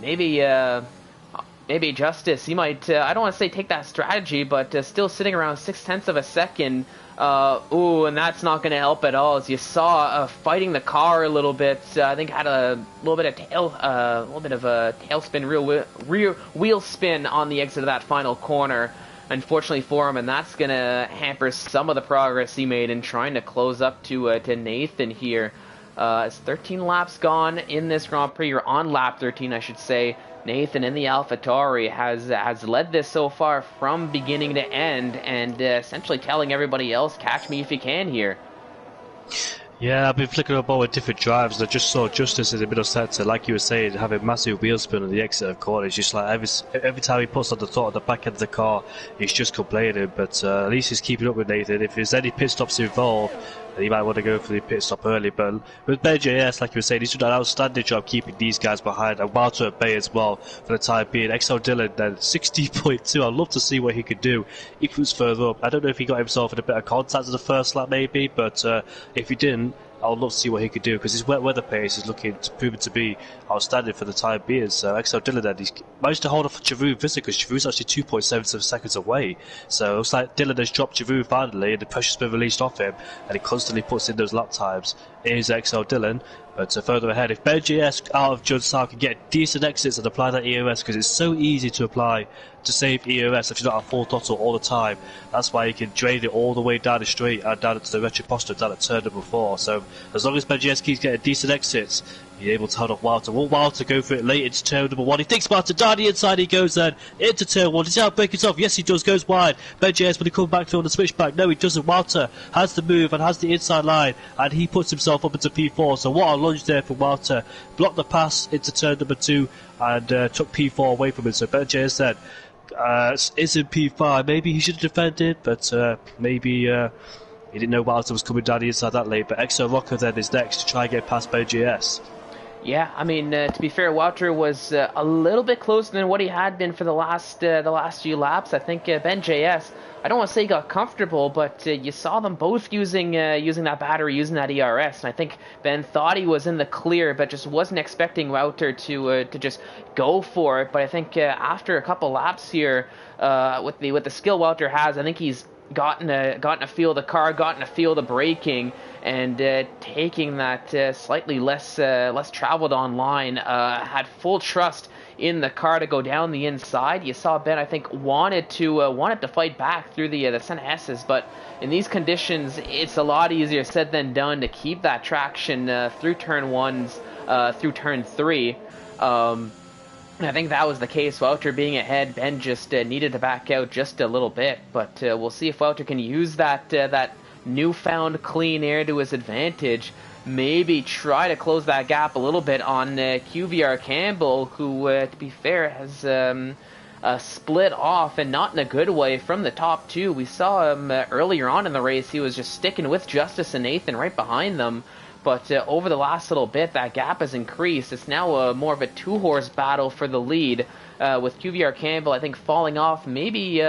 Maybe Justice, he might, I don't want to say take that strategy, but still sitting around 0.6 of a second. Ooh, and that's not going to help at all. As you saw, fighting the car a little bit, I think had a little bit of a tailspin, rear wheel spin on the exit of that final corner. Unfortunately for him, and that's going to hamper some of the progress he made in trying to close up to Nathan here. It's 13 laps gone in this Grand Prix, or on lap 13, I should say. Nathan in the AlphaTauri has led this so far from beginning to end, and essentially telling everybody else, catch me if you can here. Yeah, I've been flickering up all with different drives, and I just saw Justice in the middle sector, like you were saying, having massive wheel spin on the exit of corner. It's just like every time he puts on the back end of the car, he's just complaining, but at least he's keeping up with Nathan. If there's any pit stops involved, then he might want to go for the pit stop early, but with Ben JS, like you were saying, he's done an outstanding job keeping these guys behind, and Walter at bay as well for the time being. XL Dillon then 60.2, I'd love to see what he could do if he was further up. I don't know if he got himself in a bit of contact in the first lap maybe, but if he didn't, I would love to see what he could do, because his wet weather pace is proven to be outstanding for the time being. So XL Dillon then, he's managed to hold off Giroux Vista, because Giroux's actually 2.77 seconds away. So it looks like Dillon has dropped Giroux finally, and the pressure's been released off him, and he constantly puts in those lap times. Here's XL Dillon. But further ahead, if Ben JS out of Judstar can get decent exits and apply that EOS, because it's so easy to apply to save EOS if you're not at full throttle all the time. That's why you can drain it all the way down the straight and down into the retroposter down at turn number 4. So as long as Ben JS keeps getting decent exits, you're able to hold off Walter. Will Walter go for it late into turn number 1? He thinks Walter down the inside, he goes then into turn 1. Does he outbreak it off? Yes, he does, goes wide. Ben JS, when he comes back through on the switchback, no, he doesn't. Walter has the move and has the inside line, and he puts himself up into P4. So what a lunge there for Walter. Blocked the pass into turn number 2 and took P4 away from him. So Ben JS then is in P5. Maybe he should have defended, but maybe he didn't know Walter was coming down the inside that late. But XO Rocker then is next to try and get past Ben JS. Yeah, I mean, to be fair, Walter was a little bit closer than what he had been for the last few laps. I think Ben JS, I don't want to say he got comfortable, but you saw them both using that battery, using that ERS, and I think Ben thought he was in the clear, but just wasn't expecting Walter to just go for it. But I think after a couple laps here, with the skill Walter has, I think he's gotten to feel the car, gotten to feel the braking, and taking that slightly less traveled on line, had full trust in the car to go down the inside. You saw Ben, I think, wanted to fight back through the Senna S's, but in these conditions, it's a lot easier said than done to keep that traction through turn 1s, through turn 3. I think that was the case. Walter being ahead, Ben just needed to back out just a little bit, but we'll see if Walter can use that newfound clean air to his advantage. Maybe try to close that gap a little bit on QVR Campbell, who, to be fair, has split off, and not in a good way, from the top 2. We saw him earlier on in the race. He was just sticking with Justice and Nathan right behind them. But over the last little bit, that gap has increased. It's now more of a 2-horse battle for the lead, with QVR Campbell, I think, falling off. Maybe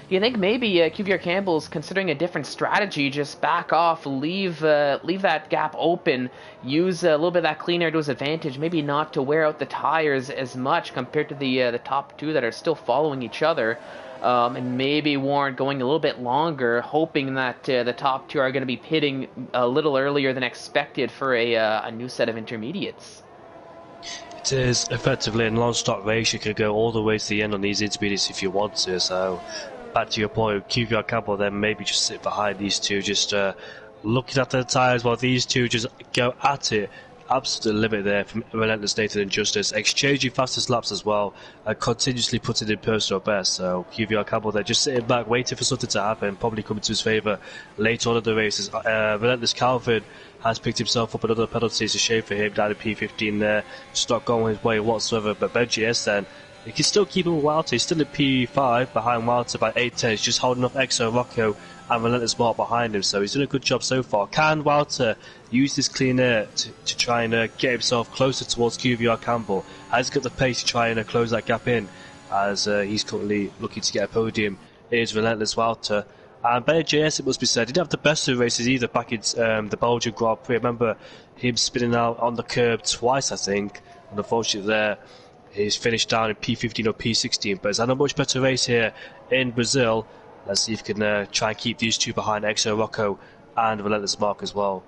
you think maybe QVR Campbell's considering a different strategy, just back off, leave that gap open, use a little bit of that clean air to his advantage, maybe not to wear out the tires as much compared to the top 2 that are still following each other. And maybe Warren going a little bit longer, hoping that the top 2 are going to be pitting a little earlier than expected for a new set of intermediates. It is effectively a non-stop race. You could go all the way to the end on these intermediates if you want to. So, back to your point, QVR Campbell then maybe just sit behind these two, just looking at their tyres while these two just go at it. Absolute limit there from Relentless Nathan and Justice, exchanging fastest laps as well, and continuously putting in personal best. So QVR Campbell there just sitting back, waiting for something to happen, probably coming to his favour later on in the races. Relentless Calvin has picked himself up another penalty. It's a shame for him down in P15 there, just not going his way whatsoever. But Ben GS then He can still keep him with Walter. He's still at P5 behind Walter by 8 tenths, just holding off Exo, Rocco, and Relentless Mark behind him. So he's done a good job so far. Can Walter use this clean air to try and get himself closer towards QVR Campbell? Has he got the pace to try and close that gap in, as he's currently looking to get a podium? Is Relentless Walter. And Ben JS, it must be said, he didn't have the best of the races either back in the Belgian Grand Prix. I remember him spinning out on the curb twice, I think, and unfortunately there he's finished down in P15 or P16, but he's had a much better race here in Brazil. Let's see if he can try and keep these two behind Exo Rocco and Relentless Mark as well.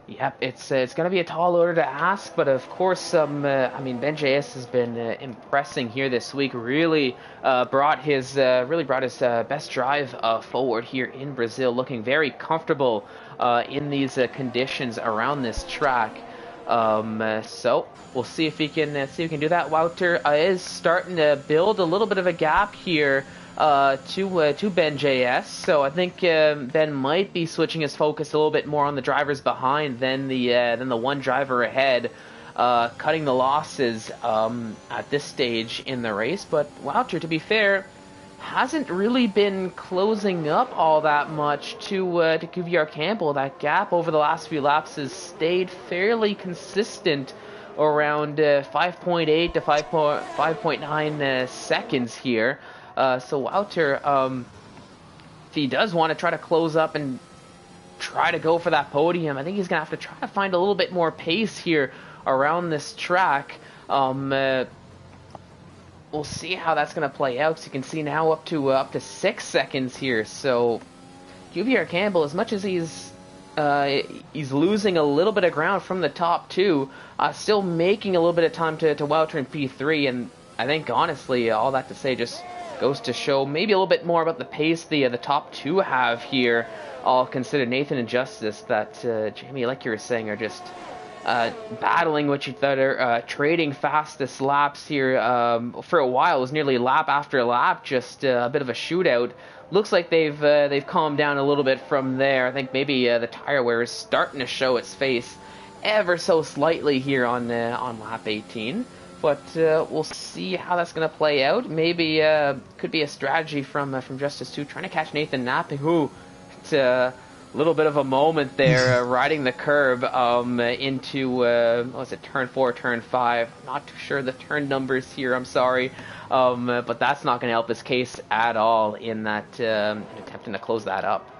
Yep, it's going to be a tall order to ask, but of course, I mean, Ben JS has been impressing here this week. Really brought his best drive forward here in Brazil, looking very comfortable in these conditions around this track. So we'll see if he can do that. Wouter is starting to build a little bit of a gap here to Ben JS, so I think Ben might be switching his focus a little bit more on the drivers behind than the one driver ahead, cutting the losses at this stage in the race. But Wouter, to be fair, hasn't really been closing up all that much to QVR Campbell. That gap over the last few laps has stayed fairly consistent around 5.8 to 5.9 seconds here. So Wouter, if he does want to try to close up and try to go for that podium, I think he's going to have to try to find a little bit more pace here around this track. We'll see how that's going to play out. So you can see now up to 6 seconds here. So QVR Campbell, as much as he's losing a little bit of ground from the top two, still making a little bit of time to Wouter in P3, and I think honestly all that to say just goes to show maybe a little bit more about the pace the top two have here. All considered, Nathan and Justice, that Jamie, like you were saying, are just battling with each other, trading fastest laps here. For a while, it was nearly lap after lap, just a bit of a shootout. Looks like they've calmed down a little bit from there. I think maybe the tire wear is starting to show its face ever so slightly here on lap 18. But we'll see how that's going to play out. Maybe could be a strategy from Justice 2, trying to catch Nathan napping. Ooh, it's a little bit of a moment there, riding the curb into, what was it, turn 4, turn 5. Not too sure the turn numbers here, I'm sorry. But that's not going to help his case at all in that attempting to close that up.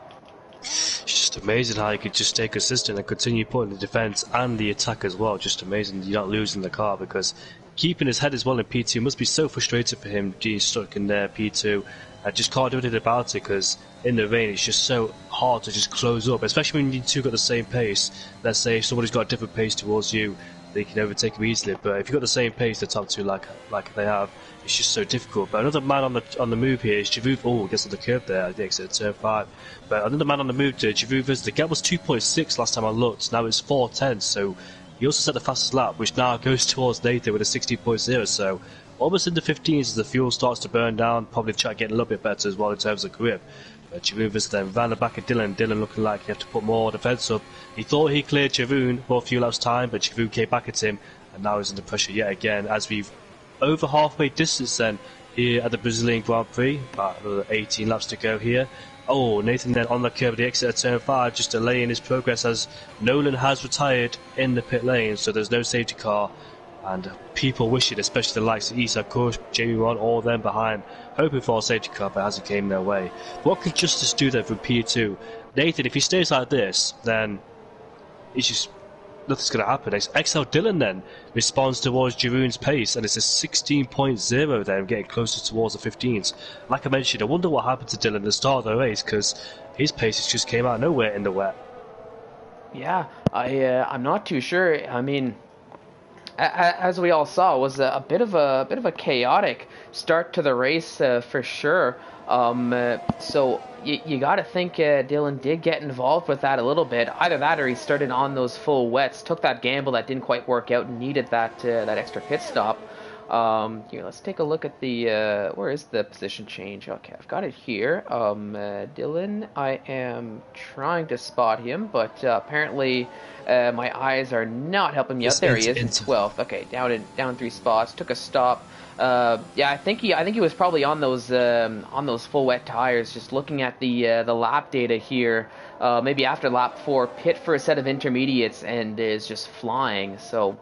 It's just amazing how he could just stay consistent and continue putting the defense and the attack as well. Just amazing you're not losing the car, because keeping his head as well in P2 must be so frustrating for him, being stuck in there P2. I just can't do anything about it, because in the rain it's just so hard to just close up, especially when you two got the same pace. Let's say if somebody's got a different pace towards you, they can overtake him easily, but if you've got the same pace, the top two like they have, it's just so difficult. But another man on the move here is Javuv. Oh, gets on the curb there, I think it's at turn 5. But another man on the move to Javuv. The gap was 2.6 last time I looked, now it's 4.10, so he also set the fastest lap, which now goes towards Nathan with a 60.0, so almost in the 15s as the fuel starts to burn down, probably try to get a little bit better as well in terms of grip. But Javuv then ran the back of Dylan looking like he had to put more defence up. He thought he cleared Javun for a few laps time, but Javun came back at him, and now he's under pressure yet again, as we've over halfway distance then here at the Brazilian Grand Prix, about another 18 laps to go here. Oh, Nathan then on the curb at the exit of turn 5, just delaying his progress as Nolan has retired in the pit lane, so there's no safety car. And people wish it, especially the likes of Isak, Kush, Jamie Ron, all them behind, hoping for a safety car, but it hasn't came their way. What could Justice do then from P2? Nathan, if he stays like this, then it's just nothing's going to happen. XL Dylan then responds towards Jeroen's pace, and it's a 16.0 then, getting closer towards the 15s. Like I mentioned, I wonder what happened to Dylan at the start of the race, because his paces just came out of nowhere in the wet. Yeah, I'm not too sure. I mean, as we all saw, it was a bit of a chaotic start to the race for sure. So you got to think Dylan did get involved with that a little bit. Either that, or he started on those full wets, took that gamble that didn't quite work out, and needed that extra pit stop. Here, let's take a look at the, where is the position change? Okay, I've got it here. Dylan, I am trying to spot him, but apparently my eyes are not helping me out. It's There he is in into 12th. Okay, down 3 spots. Took a stop. Yeah, I think he was probably on those full wet tires. Just looking at the lap data here, maybe after lap 4, pit for a set of intermediates and is just flying. So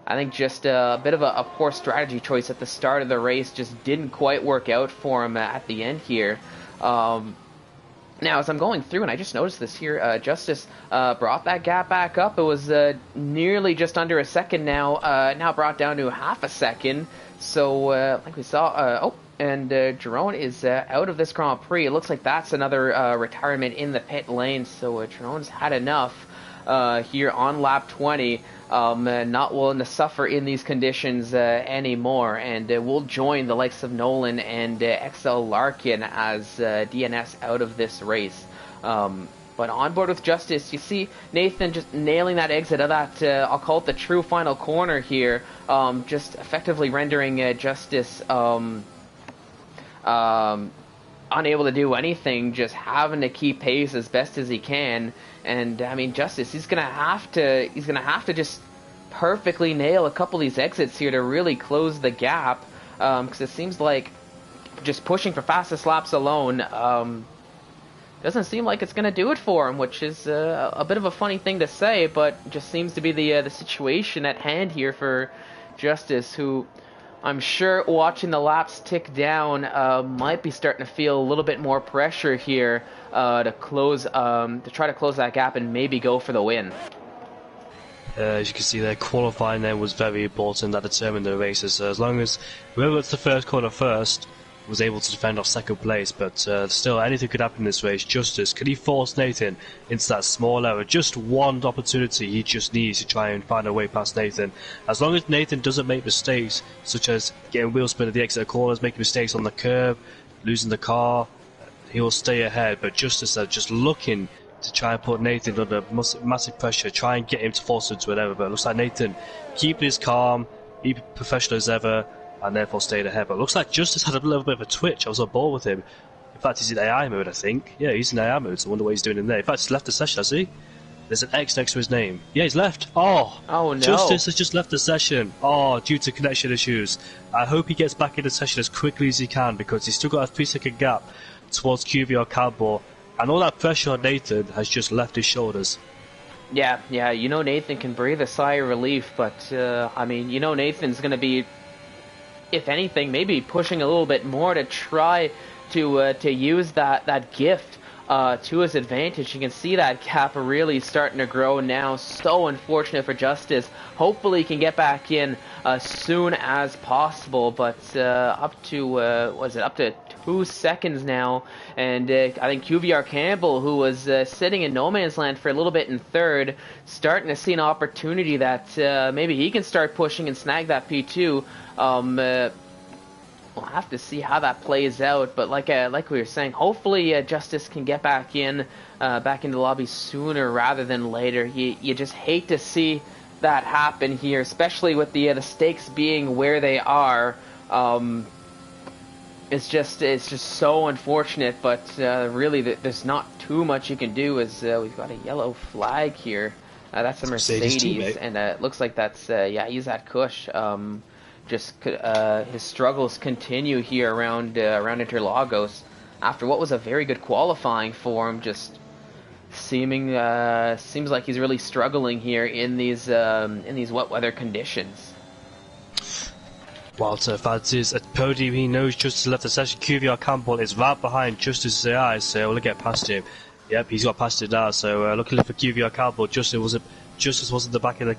I think just a bit of a poor strategy choice at the start of the race just didn't quite work out for him at the end here. Now, as I'm going through, and I just noticed this here, Justice brought that gap back up. It was nearly just under a second now, now brought down to half a second. So, like we saw, and Jerome is out of this Grand Prix. It looks like that's another retirement in the pit lane. So Jerome's had enough here on lap 20. Not willing to suffer in these conditions anymore, and we'll join the likes of Nolan and XL Larkin as DNS out of this race. But on board with Justice, you see Nathan just nailing that exit of that, I'll call it the true final corner here, just effectively rendering Justice unable to do anything, just having to keep pace as best as he can. And I mean, Justice, he's gonna have to just perfectly nail a couple of these exits here to really close the gap, because it seems like just pushing for fastest laps alone doesn't seem like it's gonna do it for him, which is a bit of a funny thing to say, but just seems to be the situation at hand here for Justice, who I'm sure watching the laps tick down might be starting to feel a little bit more pressure here to try to close that gap and maybe go for the win. As you can see there, qualifying there was very important. That determined the races. So as long as whoever gets the first corner first was able to defend off second place, but still anything could happen in this race. Justice, could he force Nathan into that small error? Just one opportunity he just needs to try and find a way past Nathan. As long as Nathan doesn't make mistakes, such as getting wheel spin at the exit corners, making mistakes on the curb, losing the car, he will stay ahead. But Justice just looking to try and put Nathan under massive pressure, try and get him to force into an error. But it looks like Nathan keeping his calm, be professional as ever, and therefore stayed ahead. But it looks like Justice had a little bit of a twitch. I was on board with him. In fact, he's in AI mode, I think. Yeah, he's in AI mode, so I wonder what he's doing in there. In fact, he's left the session, has he? There's an X next to his name. Yeah, he's left. Oh no. Justice has just left the session. Oh, due to connection issues. I hope he gets back in the session as quickly as he can, because he's still got a 3-second gap towards QVR Cardboard, and all that pressure on Nathan has just left his shoulders. Yeah, you know Nathan can breathe a sigh of relief, but I mean, you know Nathan's going to be, if anything, maybe pushing a little bit more to try to use that gift to his advantage. You can see that gap really starting to grow now. So unfortunate for Justice. Hopefully he can get back in as soon as possible, but up to 2 seconds now, and I think QVR Campbell, who was sitting in no man's land for a little bit in third, starting to see an opportunity that maybe he can start pushing and snag that P2. We'll have to see how that plays out, but like we were saying, hopefully Justice can get back into the lobby sooner rather than later. You just hate to see that happen here, especially with the stakes being where they are. It's just so unfortunate, but really there's not too much you can do, as we've got a yellow flag here. That's a Mercedes too, and it looks like that's he's at Cush. His struggles continue here around Interlagos after what was a very good qualifying for him. Just seems like he's really struggling here in these wet weather conditions. Walter fancies at podium. He knows Justice left the session. QVR Campbell is right behind Justice's AI, so we'll get past him. Yep, he's got past it now. So luckily for QVR Campbell, Justice wasn't the back of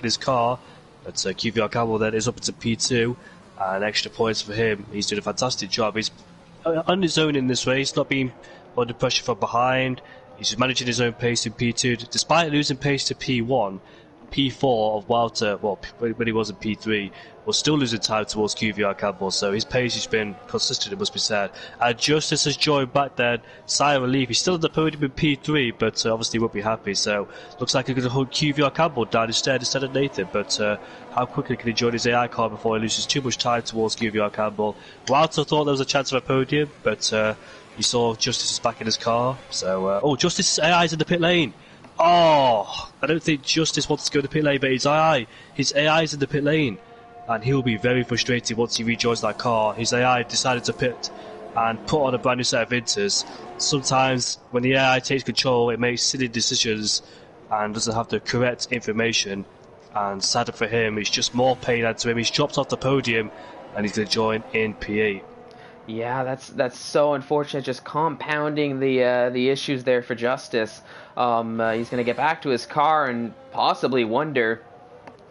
his car. But QVR Campbell then is up into P2, and extra points for him. He's doing a fantastic job. He's on his own in this race, not being under pressure from behind. He's just managing his own pace in P2, despite losing pace to P1. P4 of Walter, well, when he was in P3, was still losing time towards QVR Campbell, so his pace has been consistent, it must be said. And Justice has joined back then, sigh of relief. He's still on the podium in P3, but obviously won't be happy, so looks like he's going to hold QVR Campbell down instead of Nathan, but how quickly can he join his AI car before he loses too much time towards QVR Campbell? Walter thought there was a chance of a podium, but he saw Justice is back in his car, so... Justice's AI is in the pit lane! Oh, I don't think Justice wants to go to the pit lane, but his AI is in the pit lane, and he'll be very frustrated once he rejoins that car. His AI decided to pit and put on a brand new set of Inters. Sometimes when the AI takes control, it makes silly decisions and doesn't have the correct information, and sadder for him, it's just more pain added to him. He's dropped off the podium and he's going to join in P8. Yeah, that's so unfortunate, just compounding the issues there for Justice. He's going to get back to his car and possibly wonder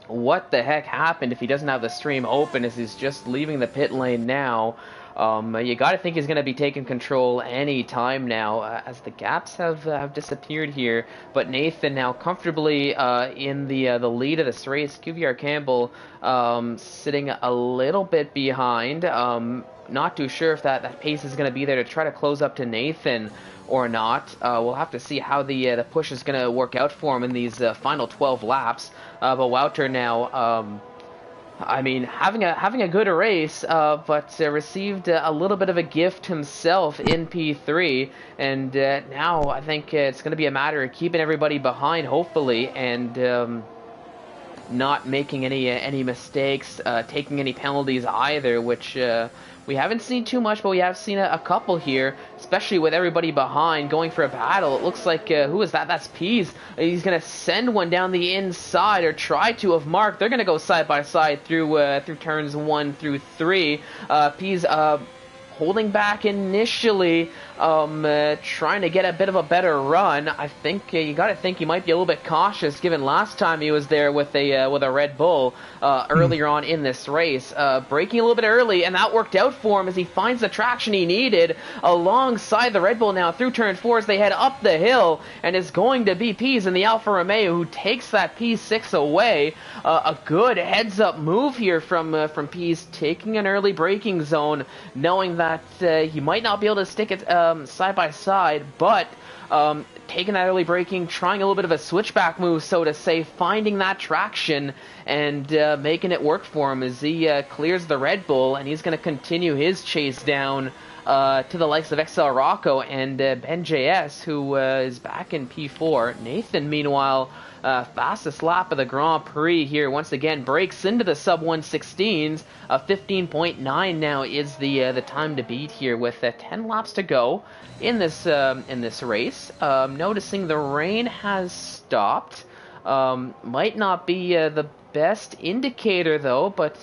what the heck happened if he doesn't have the stream open as he's just leaving the pit lane now. You got to think he's going to be taking control any time now as the gaps have disappeared here. But Nathan now comfortably in the lead of this race. QVR Campbell sitting a little bit behind. Not too sure if that pace is going to be there to try to close up to Nathan or not. We'll have to see how the push is going to work out for him in these final 12 laps. But Wouter now, I mean, having a good race, but received a little bit of a gift himself in P3, and now I think it's going to be a matter of keeping everybody behind, hopefully, and not making any mistakes, taking any penalties either, which we haven't seen too much, but we have seen a couple here, especially with everybody behind going for a battle. It looks like, who is that? That's Pease. He's going to send one down the inside, or try to, of Mark. They're going to go side by side through turns 1 through 3. Pease holding back initially, trying to get a bit of a better run. I think you got to think he might be a little bit cautious, given last time he was there with a Red Bull earlier on in this race, braking a little bit early, and that worked out for him as he finds the traction he needed alongside the Red Bull now through turn 4 as they head up the hill, and it's going to be Pease in the Alfa Romeo who takes that P6 away. A good heads-up move here from Pease, taking an early braking zone, knowing that he might not be able to stick it side by side, but taking that early braking, trying a little bit of a switchback move, so to say, finding that traction and making it work for him as he clears the Red Bull, and he's going to continue his chase down to the likes of XL Rocco and Ben JS, who is back in P4. Nathan, meanwhile, fastest lap of the Grand Prix here, once again breaks into the sub 116s. 15.9 now is the time to beat here with 10 laps to go in this race. Noticing the rain has stopped. Might not be the best indicator though, but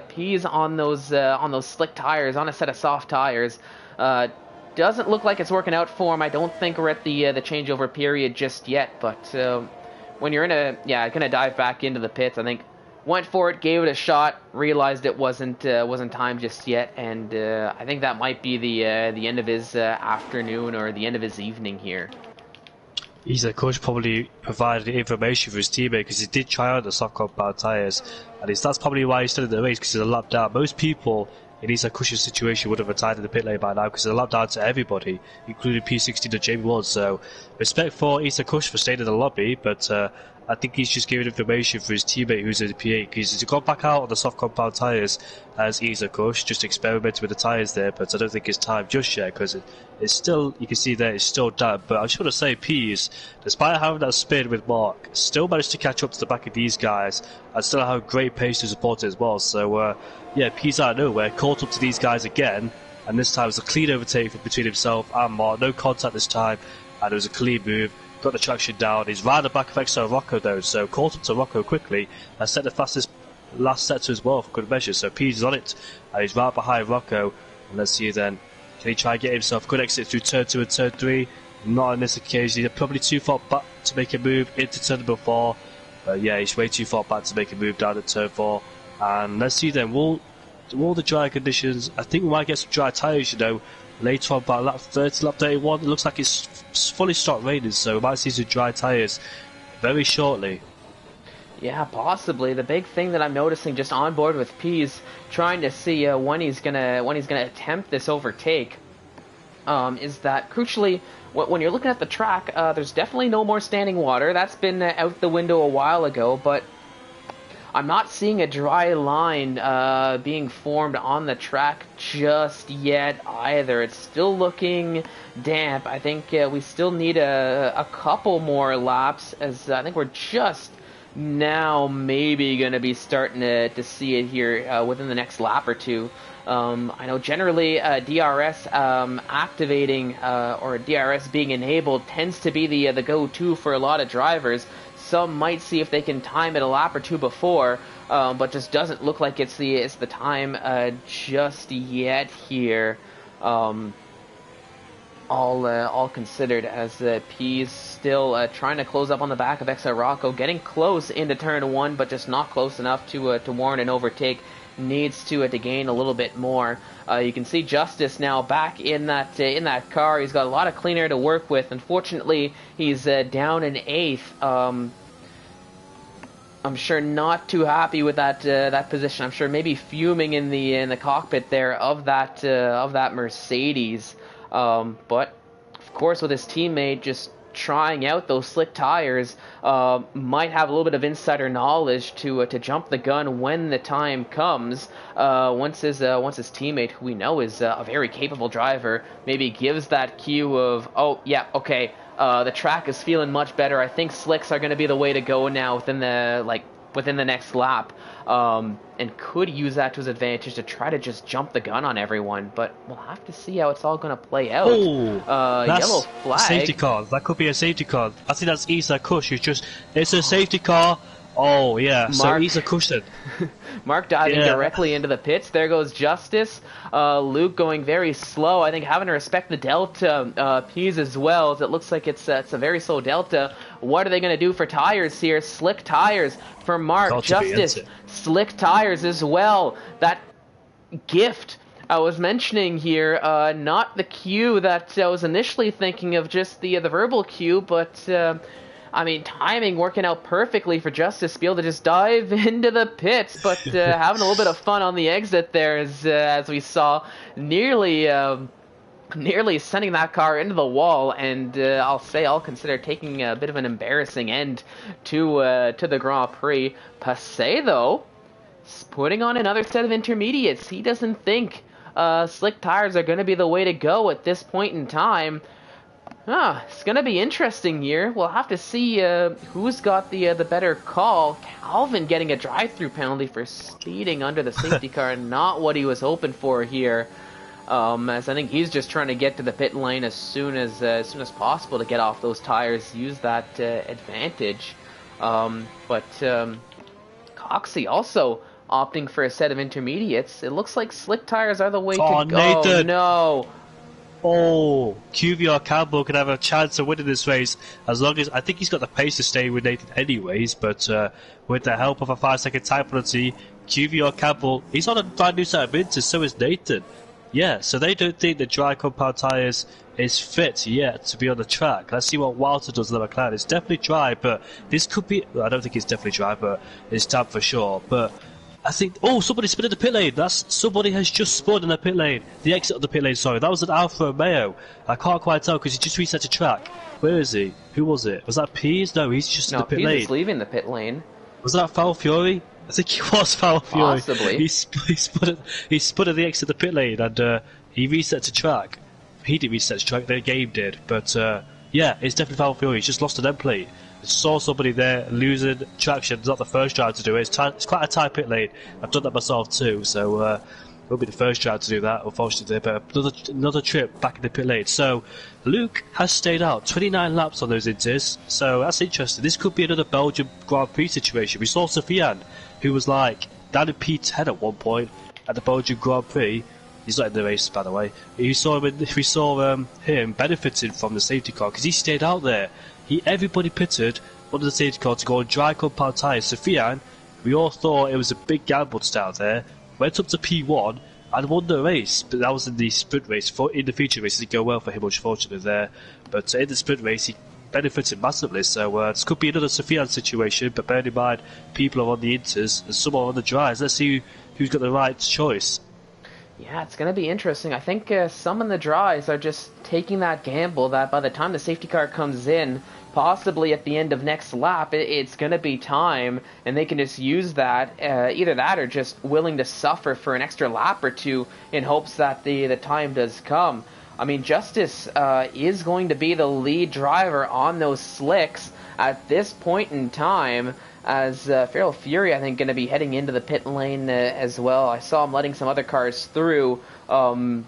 P's on those slick tires, on a set of soft tires. Doesn't look like it's working out for him. I don't think we're at the changeover period just yet, but when you're gonna dive back into the pits, I think went for it, gave it a shot, realized it wasn't time just yet, and I think that might be the end of his afternoon or the end of his evening here. His coach probably provided the information for his teammate because he did try out the soft compound tyres, and that's probably why he's still in the race, because he's a lap down. Most people in Isa Kush's situation would have retired in the pit lane by now because he's a lap down to everybody, including P16 and Jamie Ward. So respect for Isa Kush for staying in the lobby, but I think he's just giving information for his teammate who's in the P8, because he's gone back out on the soft compound tyres as Isa Kush, just experimenting with the tyres there, but I don't think it's time just yet, because it's still, you can see there, it's still damp. But I just want to say, Pease, despite having that spin with Mark, still managed to catch up to the back of these guys, and still have great pace to support it as well. So, yeah, Pease out of nowhere, caught up to these guys again, and this time it was a clean overtake between himself and Mark, no contact this time, and it was a clean move. Got the traction down. He's right at the back of XL Rocco though, so caught up to Rocco quickly and set the fastest last sector as well for good measure. So Pease is on it, and he's right behind Rocco. And let's see then, can he try and get himself good exit through turn 2 and turn 3? Not on this occasion. He's probably too far back to make a move into turn number 4. But yeah, he's way too far back to make a move down at turn 4. And let's see then, will all the dry conditions, I think we might get some dry tyres, you know, later on by lap 30, lap 31. It looks like it's fully stopped raining, so we might see some dry tyres very shortly. Yeah, possibly. The big thing that I'm noticing just on board with P's, trying to see when he's gonna attempt this overtake, is that crucially when you're looking at the track, there's definitely no more standing water. That's been out the window a while ago, but I'm not seeing a dry line being formed on the track just yet either. It's still looking damp. I think we still need a couple more laps, as I think we're just now maybe going to be starting to see it here within the next lap or two. I know generally DRS activating or DRS being enabled tends to be the go-to for a lot of drivers. Some might see if they can time it a lap or two before, but just doesn't look like it's the time just yet here. All considered, as P's still trying to close up on the back of Exa Rocco, getting close into turn 1, but just not close enough to warrant an overtake. Needs to gain a little bit more. You can see Justice now back in that car. He's got a lot of clean air to work with. Unfortunately, he's down in 8th. I'm sure not too happy with that position. I'm sure maybe fuming in the cockpit there of that Mercedes. But of course, with his teammate just trying out those slick tires, might have a little bit of insider knowledge to jump the gun when the time comes. Once his teammate, who we know is a very capable driver, maybe gives that cue of, oh yeah, okay, the track is feeling much better. I think slicks are going to be the way to go now within the next lap, and could use that to his advantage to try to just jump the gun on everyone. But we'll have to see how it's all going to play out. That's yellow flag. A safety car. That could be a safety car. I think that's Isa Kush. It's a safety car. Oh yeah, so Isa Kush then. Mark diving directly into the pits. There goes Justice. Luke going very slow. I think having to respect the delta P's as well, as it looks like it's a very slow delta. What are they going to do for tires here? Slick tires for Mark. Justice. Slick tires as well. That gift I was mentioning here, not the cue that I was initially thinking of, just the verbal cue, but I mean, timing working out perfectly for Justice to be able to just dive into the pits, but having a little bit of fun on the exit there, as we saw, nearly sending that car into the wall, and I'll consider taking a bit of an embarrassing end to the Grand Prix. Passé, though, putting on another set of intermediates. He doesn't think slick tires are going to be the way to go at this point in time. It's going to be interesting here. We'll have to see who's got the better call. Calvin getting a drive-through penalty for speeding under the safety car. Not what he was hoping for here. As I think he's just trying to get to the pit lane as soon as possible to get off those tires, use that advantage. But Coxie also opting for a set of intermediates. It looks like slick tires are the way to go. Nathan. No. Oh, QVR Campbell could have a chance of winning this race, as long as, I think he's got the pace to stay with Nathan anyways, but with the help of a 5-second time penalty, QVR Campbell, he's on a brand new set of mids, so is Nathan. Yeah, so they don't think the dry compound tyres is fit yet to be on the track. Let's see what Walter does in the McLaren. It's definitely dry, but this could be, I don't think it's definitely dry, but it's damp for sure. But I think, somebody spun in the pit lane. Somebody has just spun in the pit lane. The exit of the pit lane, sorry. That was an Alfa Romeo. I can't quite tell because he just reset the track. Where is he? Who was it? Was that Pease? No, he's just in the pit lane. No, Pease is leaving the pit lane. Was that Foul Fury? I think he was Foul Fury. Possibly. He spun at the exit of the pit lane, and he reset the track. He didn't reset the track, the game did. But yeah, it's definitely Foul Fury. He's just lost an end plate. Saw somebody there losing traction. It's not the first driver to do it. It's quite a tight pit lane. I've done that myself too, so we'll be the first driver to do that, unfortunately. But another trip back in the pit lane. So Luke has stayed out 29 laps on those inters, so that's interesting. This could be another Belgian Grand Prix situation. We saw Sofiane, who was like down in P10 at one point at the Belgian Grand Prix. He's not in the race, by the way. We saw him benefiting from the safety car because he stayed out there. Everybody pitted under the safety car to go on dry compound tyres. Sofiane, we all thought it was a big gamble to stay out there. Went up to P1 and won the race, but that was in the sprint race. In the feature race, it didn't go well for him, unfortunately, there. But in the sprint race, he benefited massively. So this could be another Sofian situation, but bear in mind, people are on the inters and some are on the dries. Let's see who's got the right choice. Yeah, it's going to be interesting. I think some in the dries are just taking that gamble that by the time the safety car comes in, possibly at the end of next lap, it's going to be time, and they can just use that, either that or just willing to suffer for an extra lap or two in hopes that the time does come. I mean, Justice is going to be the lead driver on those slicks at this point in time, as Feral Fury, I think, going to be heading into the pit lane as well. I saw him letting some other cars through, and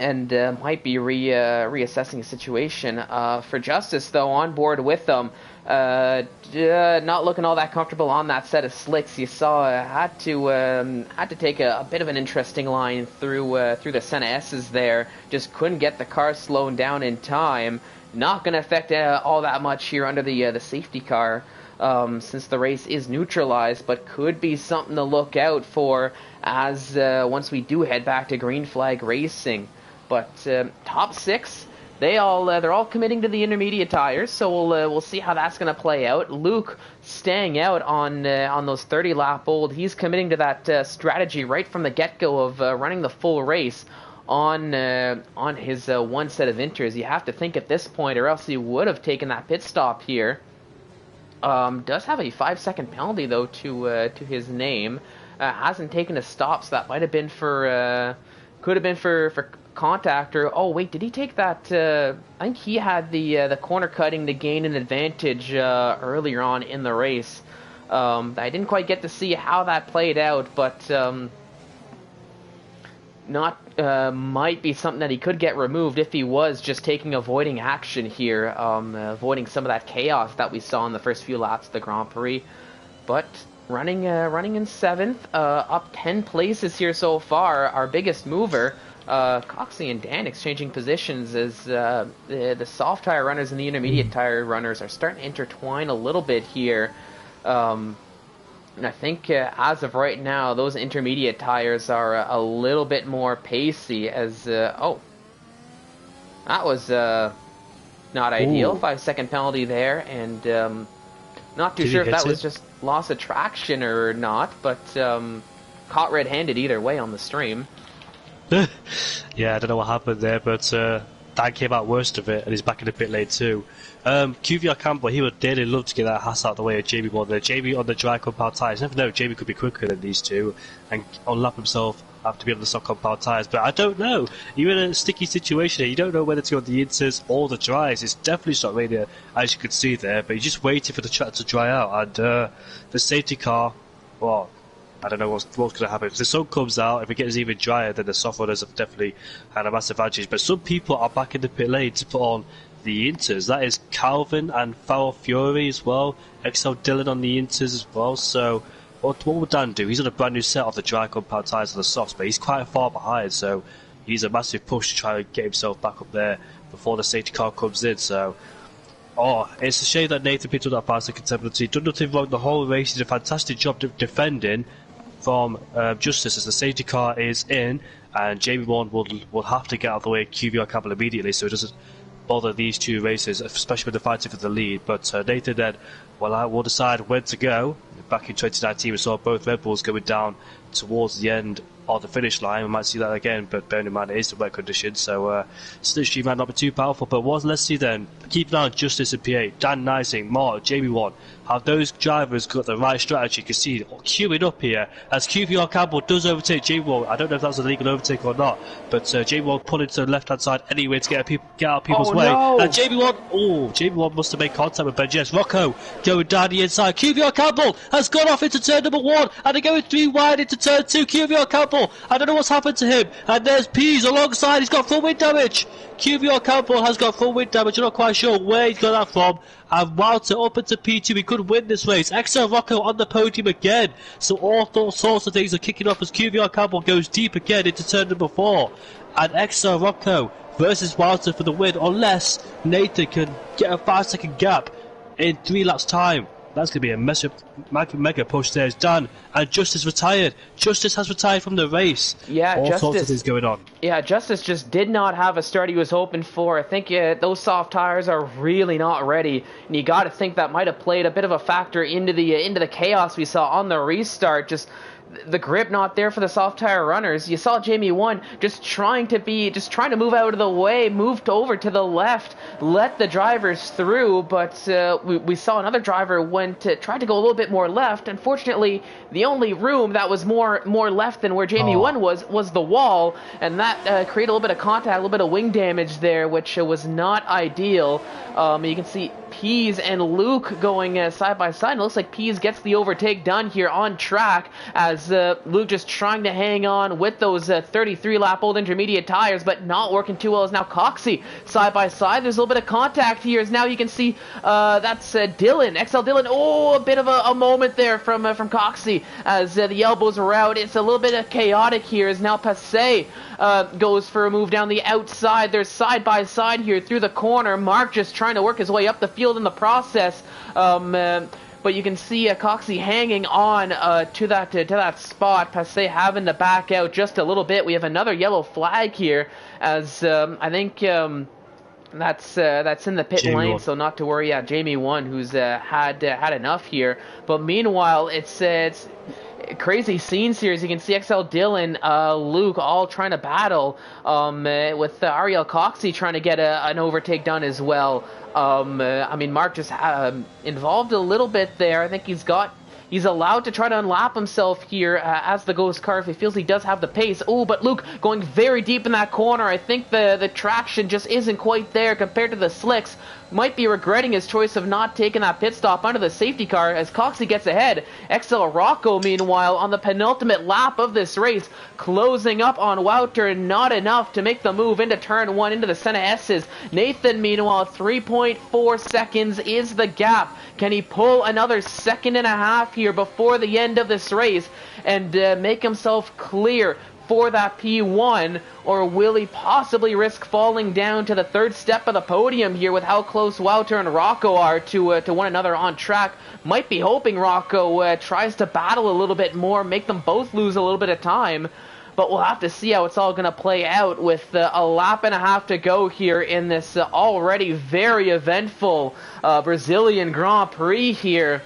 might be reassessing the situation. For Justice, though, on board with them, not looking all that comfortable on that set of slicks. You saw had to take a bit of an interesting line through the Senna S's there. Just couldn't get the car slowed down in time. Not going to affect all that much here under the safety car. Since the race is neutralized, but could be something to look out for as once we do head back to green flag racing. But top six, they're all committing to the intermediate tires, so we'll see how that's going to play out. Luke staying out on those 30 lap old. He's committing to that strategy right from the get-go of running the full race on his one set of inters. You have to think at this point, or else he would have taken that pit stop here. Does have a 5-second penalty though to his name. Hasn't taken a stop, so that might have been could have been for contact. Or oh wait, did he take that? I think he had the corner cutting to gain an advantage earlier on in the race. I didn't quite get to see how that played out, but might be something that he could get removed if he was just taking avoiding action here, avoiding some of that chaos that we saw in the first few laps of the Grand Prix. But running in 7th, up 10 places here so far. Our biggest mover, Coxey and Dan exchanging positions as the soft tire runners and the intermediate tire runners are starting to intertwine a little bit here. And I think as of right now, those intermediate tires are a little bit more pacey as... oh. That was not ideal. 5-second penalty there. And not too sure if that was just loss of traction or not. But caught red-handed either way on the stream. Yeah, I don't know what happened there. But Dan came out worst of it. And he's back in the pit lane too. QVR Campbell, he would dearly love to get that Haas out of the way of Jamie more there. Jamie on the dry compound tyres. Never know, Jamie could be quicker than these two and unlap himself after being on the soft compound tyres. But I don't know. You're in a sticky situation here. You don't know whether to go on the inters or the dries. It's definitely not raining, as you could see there. But you're just waiting for the track to dry out. And the safety car, well, I don't know what's going to happen. If the sun comes out, if it gets even drier, then the soft runners have definitely had a massive advantage. But some people are back in the pit lane to put on the inters. That is Calvin and Feral Fury as well. XL Dylan on the inters as well. So what would Dan do? He's on a brand new set of the dry compound tyres on the softs, but he's quite far behind. So he needs a massive push to try and get himself back up there before the safety car comes in. So it's a shame that Nathan picked up that 5-second penalty. Done nothing wrong the whole race. He did a fantastic job defending from Justice as the safety car is in, and Jamie Warren will have to get out of the way of QVR Campbell immediately, so it doesn't bother these two races, especially when they're fighting for the lead. But Nathan then, I will decide when to go. Back in 2019, we saw both Red Bulls going down towards the end of the finish line. We might see that again, but bearing in mind it is the wet conditions, so Slipstream might not be too powerful. But let's see then. Keep an eye on Justice and P8, Dan Nising, Mark, Jamie Warren. Have those drivers got the right strategy? You can see queuing up here as QVR Campbell does overtake Jamie Warren. I don't know if that's a legal overtake or not, but Jamie Warren pulling to the left-hand side anyway to get out of people's way. No. And Jamie Warren must have made contact with Ben Jess. Rocco going down the inside. QVR Campbell has gone off into turn number 1 and they're going 3 wide into turn 2. QVR Campbell, I don't know what's happened to him. And there's Pease alongside. He's got full wind damage. QVR Campbell has got full wind damage. I'm not quite sure where he's got that from. And Wouter up into P2. He could win this race. XL Rocco on the podium again. So all sorts of things are kicking off as QVR Campbell goes deep again into turn number 4. And XL Rocco versus Wouter for the win, unless Nathan can get a 5-second gap in 3 laps time. That's going to be a mega push there. It's done. And Justice retired. Justice has retired from the race. Yeah, All Justice, sorts of things going on. Yeah, Justice just did not have a start he was hoping for. I think those soft tires are really not ready, and you got to think that might have played a bit of a factor into the chaos we saw on the restart. Just the grip not there for the soft tire runners. You saw Jamie 1 just trying to move out of the way, moved over to the left, let the drivers through, but we saw another driver tried to go a little bit more left. Unfortunately, the only room that was more left than where Jamie 1 was the wall, and that created a little bit of contact, a little bit of wing damage there, which was not ideal. You can see Pease and Luke going side by side. It looks like Pease gets the overtake done here on track, as Luke just trying to hang on with those 33-lap old intermediate tires, but not working too well. Is now Coxey side by side. There's a little bit of contact here, as now you can see that's Dylan, XL Dylan. Oh, a bit of a moment there from Coxey, as the elbows are out. It's a little bit of chaotic here, as now Passay goes for a move down the outside. They're side by side here through the corner. Mark just trying to work his way up the field in the process. But you can see Coxey hanging on to that spot. Passay having to back out just a little bit. We have another yellow flag here, as I think that's in the pit lane, so not to worry. Yeah, Jamie 1, who's had enough here. But meanwhile, it's crazy scenes here, as you can see XL Dylan, Luke all trying to battle with Ariel Coxey trying to get an overtake done as well. I mean, Mark just involved a little bit there. I think he's allowed to try to unlap himself here as the ghost car if he feels he does have the pace. Oh, but Luke going very deep in that corner. I think the traction just isn't quite there compared to the slicks. Might be regretting his choice of not taking that pit stop under the safety car, as Coxey gets ahead. XL Rocco, meanwhile, on the penultimate lap of this race, closing up on Wouter. Not enough to make the move into turn 1, into the Senna S's. Nathan, meanwhile, 3.4 seconds is the gap. Can he pull another second and a half here before the end of this race and make himself clear for that P1, or will he possibly risk falling down to the third step of the podium here with how close Wouter and Rocco are to one another on track? Might be hoping Rocco tries to battle a little bit more, make them both lose a little bit of time, but we'll have to see how it's all going to play out with a lap and a half to go here in this already very eventful Brazilian Grand Prix here.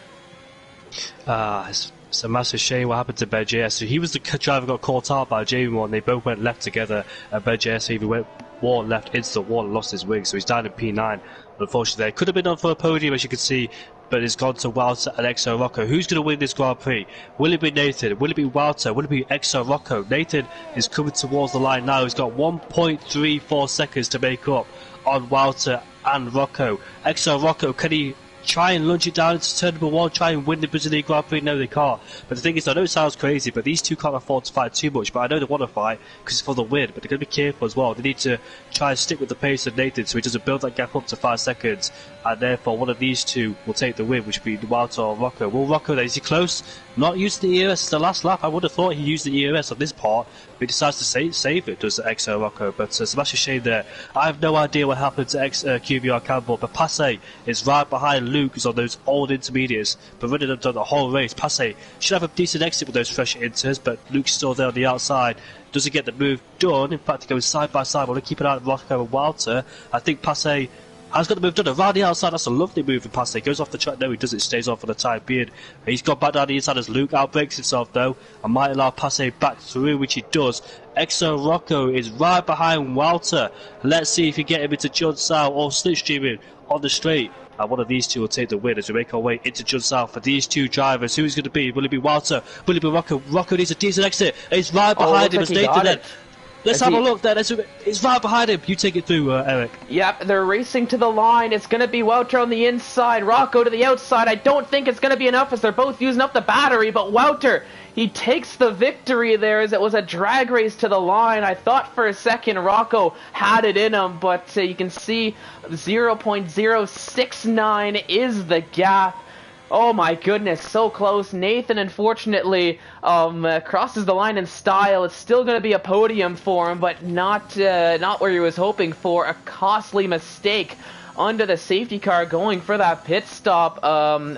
It's a massive shame what happened to BJS. So he was the driver who got caught out by Jamie 1. They both went left together, and BJS even went left into the wall and lost his wing, so he's down in P9. Unfortunately, there could have been on for a podium, as you can see, but it's gone to Wouter and XO Rocco. Who's going to win this Grand Prix? Will it be Nathan? Will it be Wouter? Will it be XO Rocco? Nathan is coming towards the line now. He's got 1.34 seconds to make up on Wouter and Rocco. XO Rocco, can he try and lunge it down into turn number 1, try and win the Brazilian Grand Prix? No, they can't. But the thing is, I know it sounds crazy, but these two can't afford to fight too much. But I know they want to fight because it's for the win. But they're going to be careful as well. They need to try and stick with the pace of Nathan so he doesn't build that gap up to 5 seconds. And therefore, one of these two will take the win, which will be Wouter or Rocco. Will Rocco, is he close? Not using the ERS. It's the last lap. I would have thought he used the ERS on this part, but he decides to save it, does XO Rocco. But it's a massive shame there. I have no idea what happened to QBR Campbell, but Passay is right behind Luke, who's on those old intermediates, but running up the whole race. Passay should have a decent exit with those fresh inters, but Luke's still there on the outside. Doesn't get the move done. In fact, he goes side by side. I want to keep an eye on Rocco and Wouter. I think Passay has got the move done around the outside. That's a lovely move from Passay. Goes off the track. No, he doesn't. Stays on for the time being. He's got back down the inside as Luke outbreaks himself, though, and might allow Passay back through, which he does. XO Rocco is right behind Wouter. Let's see if he get him into John South or slipstreaming on the straight. And one of these two will take the win as we make our way into John South for these two drivers. Who is going to be? Will it be Wouter? Will it be Rocco? Rocco needs a decent exit. He's right behind him as Nathan then. Let's have a look there. It's right behind him. You take it through, Eric. Yep, they're racing to the line. It's going to be Wouter on the inside, Rocco to the outside. I don't think it's going to be enough as they're both using up the battery, but Wouter, he takes the victory there as it was a drag race to the line. I thought for a second Rocco had it in him, but you can see 0.069 is the gap. Oh my goodness, so close. Nathan, unfortunately, crosses the line in style. It's still going to be a podium for him, but not where he was hoping for. A costly mistake onto the safety car, going for that pit stop.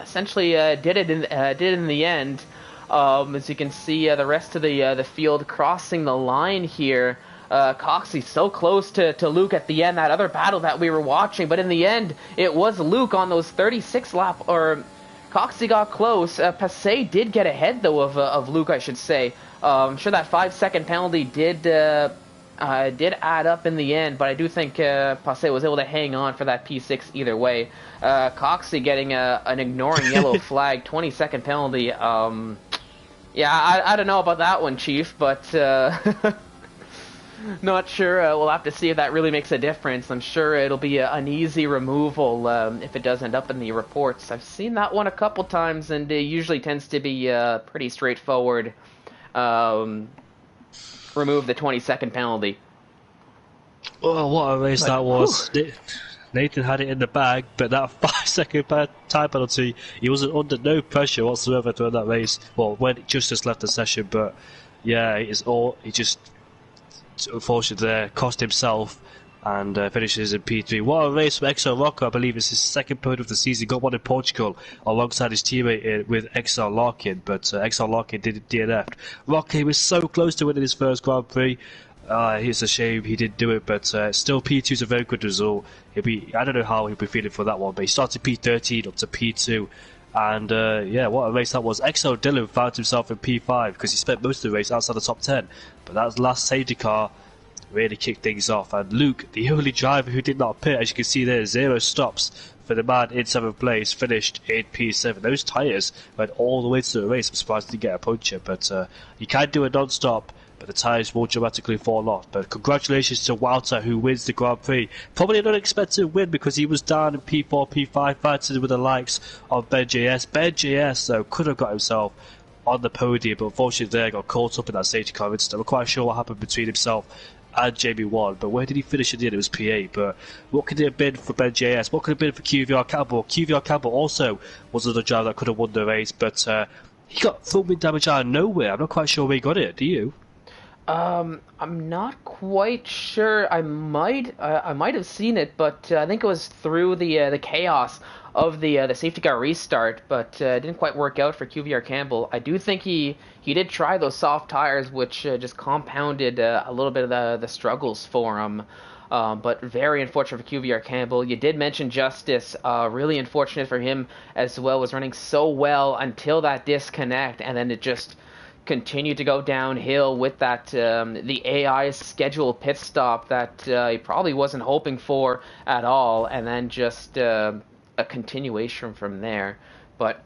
Essentially did it in the end. As you can see, the rest of the field crossing the line here. Coxey so close to Luke at the end, that other battle that we were watching, but in the end, it was Luke on those 36 lap, or Coxey got close. Passé did get ahead, though, of Luke, I should say. I'm sure that 5-second penalty did add up in the end, but I do think Passé was able to hang on for that P6 either way. Coxey getting an ignoring yellow flag, 20-second penalty. Yeah, I don't know about that one, Chief, but not sure. We'll have to see if that really makes a difference. I'm sure it'll be an easy removal if it does end up in the reports. I've seen that one a couple times, and it usually tends to be pretty straightforward. Remove the 20-second penalty. Oh, what a race that was. Nathan had it in the bag, but that 5-second time penalty, he wasn't under no pressure whatsoever throughout that race. Well, when Justice left the session, but yeah, he just unfortunately there cost himself and finishes in P3. What a race from XL Rocco. I believe it's his second podium of the season. Got one in Portugal alongside his teammate with XL Larkin, but XL Larkin did DNF. Rocco was so close to winning his first Grand Prix. It's a shame he didn't do it, but still P2 is a very good result. I don't know how he'll be feeling for that one, but he started P13 up to P2. And yeah, what a race that was. XL Dillon found himself in P5 because he spent most of the race outside the top 10. But that last safety car really kicked things off. And Luke, the only driver who did not pit, as you can see there, 0 stops for the man in 7th place, finished in P7. Those tyres went all the way to the race. I'm surprised he didn't get a puncture, but you can do a non-stop, but the tyres will dramatically fall off. But congratulations to Wouter, who wins the Grand Prix. Probably an unexpected win because he was down in P4, P5, fighting with the likes of Ben JS. Ben JS, though, could have got himself on the podium, but unfortunately there got caught up in that safety car incident. I'm not quite sure what happened between himself and Jamie Wan, but where did he finish at the end? It was P8, but what could it have been for Ben JS? What could it have been for QVR Campbell? QVR Campbell also was another driver that could have won the race, but he got front wing damage out of nowhere. I'm not quite sure where he got it. Do you? I'm not quite sure. I might have seen it, but I think it was through the chaos of the safety car restart, but it didn't quite work out for QVR Campbell. I do think he did try those soft tires, which just compounded a little bit of the struggles for him. But very unfortunate for QVR Campbell. You did mention Justice. Really unfortunate for him as well. Was running so well until that disconnect, and then it just continued to go downhill with that the AI scheduled pit stop that he probably wasn't hoping for at all, and then just a continuation from there. But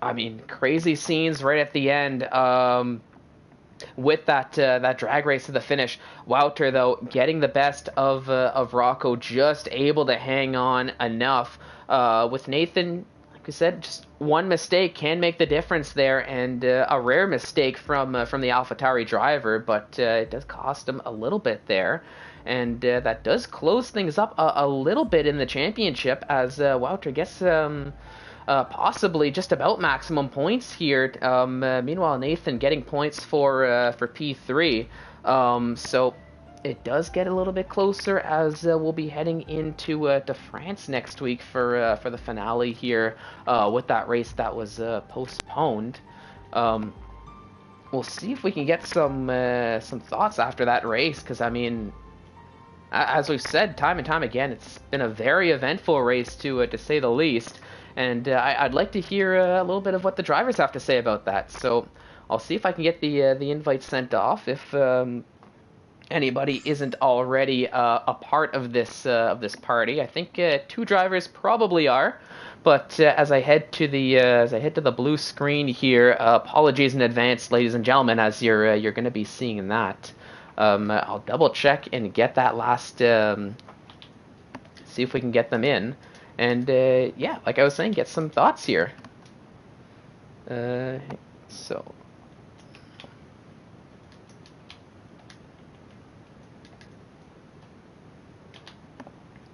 I mean, crazy scenes right at the end with that drag race to the finish. Wouter, though, getting the best of Rocco, just able to hang on enough with Nathan. Like I said, just one mistake can make the difference there, and a rare mistake from the AlphaTauri driver, but it does cost him a little bit there, and that does close things up a little bit in the championship as Wouter gets possibly just about maximum points here. Meanwhile, Nathan getting points for P3, so it does get a little bit closer as we'll be heading into to France next week for the finale here with that race that was postponed. We'll see if we can get some thoughts after that race, because I mean, as we've said time and time again, it's been a very eventful race to say the least, and I'd like to hear a little bit of what the drivers have to say about that. So I'll see if I can get the invite sent off if anybody isn't already a part of this party. I think 2 drivers probably are, but as I head to the blue screen here, apologies in advance, ladies and gentlemen, as you're going to be seeing that. I'll double check and get that last. See if we can get them in, and yeah, like I was saying, get some thoughts here. So.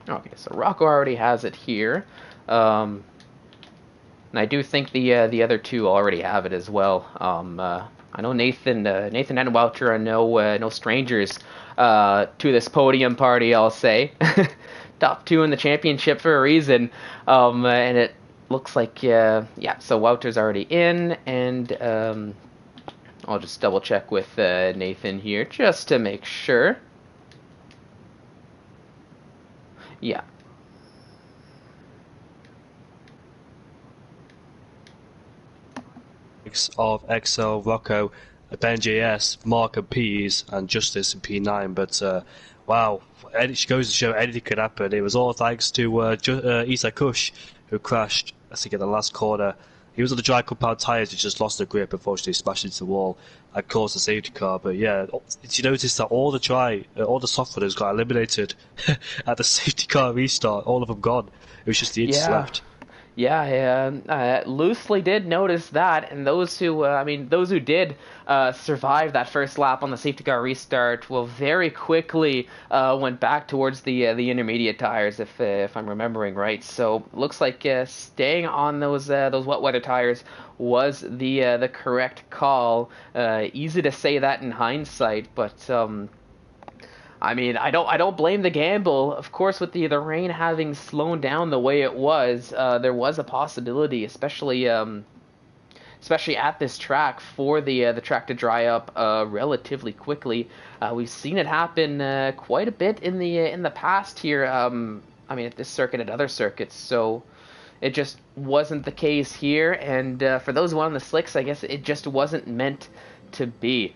Okay, so Rocco already has it here, and I do think the other 2 already have it as well. I know Nathan and Wouter are no strangers to this podium party, I'll say. top 2 in the championship for a reason. And it looks like, yeah, so Wouter's already in, and I'll just double check with Nathan here just to make sure. Yeah. Of XL, Rocco, Ben JS, Mark and Peas, and Justice in P9. But wow, she goes to show anything could happen. It was all thanks to Isa Kush, who crashed, I think, in the last corner. He was on the dry compound tyres, he just lost the grip, unfortunately smashed into the wall and caused a safety car. But yeah, did you notice that all the soft runners got eliminated at the safety car restart? All of them gone. It was just the inches left. Yeah, I loosely did notice that, and those who did survive that first lap on the safety car restart, well, very quickly went back towards the intermediate tires, if I'm remembering right. So looks like staying on those wet weather tires was the correct call. Easy to say that in hindsight, but I mean, I don't blame the gamble. Of course, with the rain having slowed down the way it was, there was a possibility, especially at this track, for the track to dry up relatively quickly. We've seen it happen quite a bit in the past here. I mean, at this circuit, at other circuits. So it just wasn't the case here. And for those who on the slicks, I guess it just wasn't meant to be.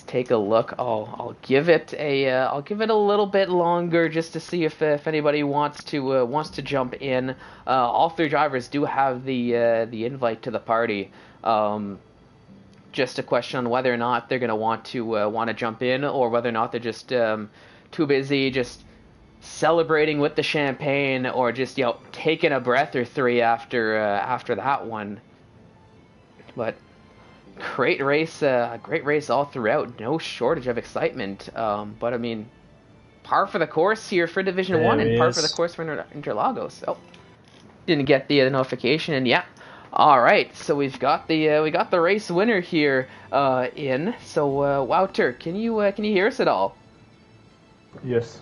Take a look. I'll give it a little bit longer just to see if anybody wants to jump in. All 3 drivers do have the invite to the party. Just a question on whether or not they're gonna want to jump in, or whether or not they're just too busy just celebrating with the champagne, or just taking a breath or 3 after that one. But great race all throughout. No shortage of excitement. But I mean, par for the course here for Division 1 and par for the course for Interlagos. Oh, didn't get the notification, and yeah. All right, so we got the race winner here in. So Wouter, can you hear us at all? Yes.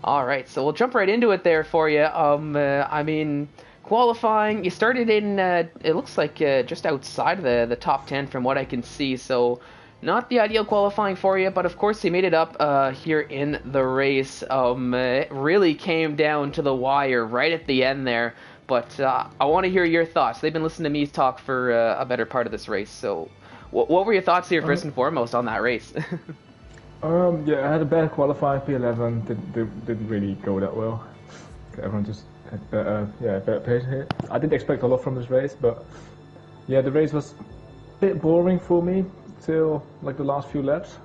All right, so we'll jump right into it there for you. I mean, qualifying, you started in, it looks like just outside of the top 10 from what I can see, so not the ideal qualifying for you, but of course you made it up here in the race. It really came down to the wire right at the end there, but I want to hear your thoughts. They've been listening to me talk for a better part of this race, so what were your thoughts here first and foremost on that race? Yeah, I had a bad qualifying. P11 didn't really go that well. Everyone just had better pace here. I didn't expect a lot from this race, but yeah, the race was a bit boring for me till like the last few laps.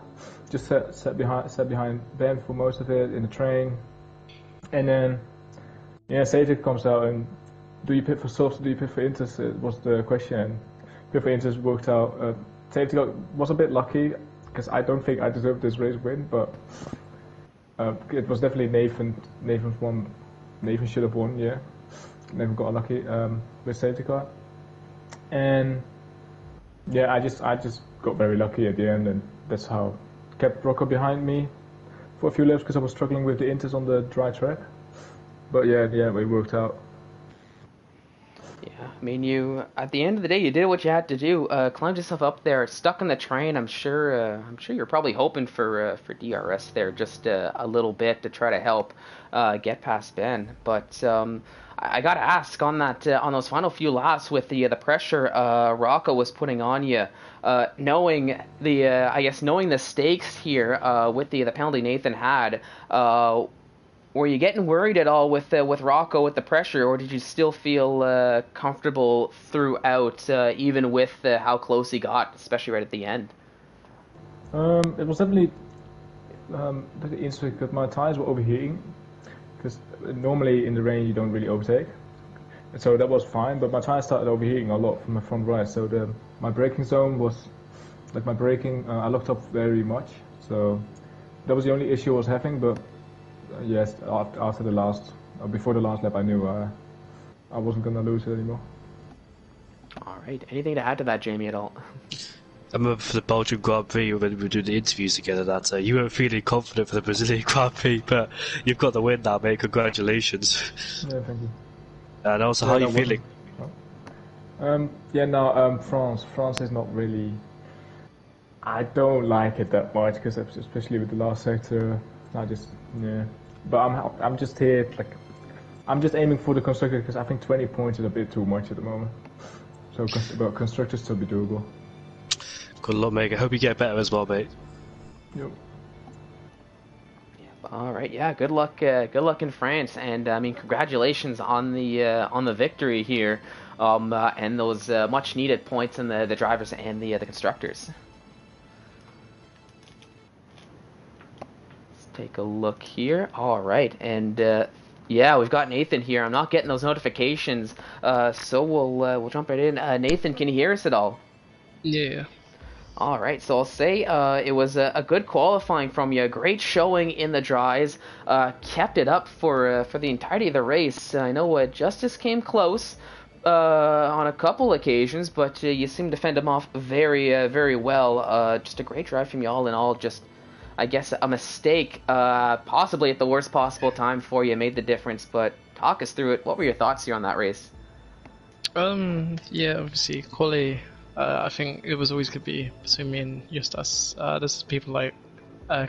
Just sat behind Ben for most of it in the train, and then safety comes out and do you pit for softs or do you pit for inters? Was the question. Pit for inters worked out. Safety was a bit lucky because I don't think I deserved this race win, but it was definitely Nathan won. Nathan should have won, yeah. Never got unlucky with safety car, and yeah, I just got very lucky at the end, and that's how kept Rocco behind me for a few laps because I was struggling with the inters on the dry track. But yeah, it worked out. Yeah, I mean, you at the end of the day, you did what you had to do. Climbed yourself up there, stuck in the train. I'm sure you're probably hoping for DRS there just a little bit to try to help get past Ben. But I gotta ask on those final few laps with the pressure Rocco was putting on you, knowing the stakes here with the penalty Nathan had. Were you getting worried at all with Rocco with the pressure, or did you still feel comfortable throughout, even with how close he got, especially right at the end? It was definitely pretty interesting because my tires were overheating. Because normally in the rain you don't really overtake, so that was fine. But my tires started overheating a lot from my front right. So my braking zone was like I locked up very much. So that was the only issue I was having. But yes, before the last lap, I knew I wasn't gonna lose it anymore. All right. Anything to add to that, Jamie, at all? I remember for the Belgian Grand Prix when we were doing the interviews together that you weren't feeling confident for the Brazilian Grand Prix, but you've got the win now, mate. Congratulations. Yeah, thank you. And also, Yeah, how are that you feeling? Yeah, no, France. France is not really. I don't like it that much because especially with the last sector, I just yeah. But I'm just here like I'm just aiming for the constructor because I think 20 points is a bit too much at the moment. So, but constructors still be doable. Good luck, mate. I hope you get better as well, mate. Yep. All right, yeah. Good luck. Good luck in France, and I mean, congratulations on the victory here, and those much needed points in the drivers and the constructors. Let's take a look here. All right, and yeah, we've got Nathan here. I'm not getting those notifications, so we'll jump right in. Nathan, can you hear us at all? Yeah. All right, so I'll say it was a good qualifying from you. Great showing in the dries. Kept it up for the entirety of the race. I know Justice came close on a couple occasions, but you seemed to fend him off very well. Just a great drive from you all in all. Just, I guess, a mistake, possibly at the worst possible time for you, made the difference. But talk us through it. What were your thoughts here on that race? Yeah, obviously, quali. I think it was always going to be between me and Justus. There's people like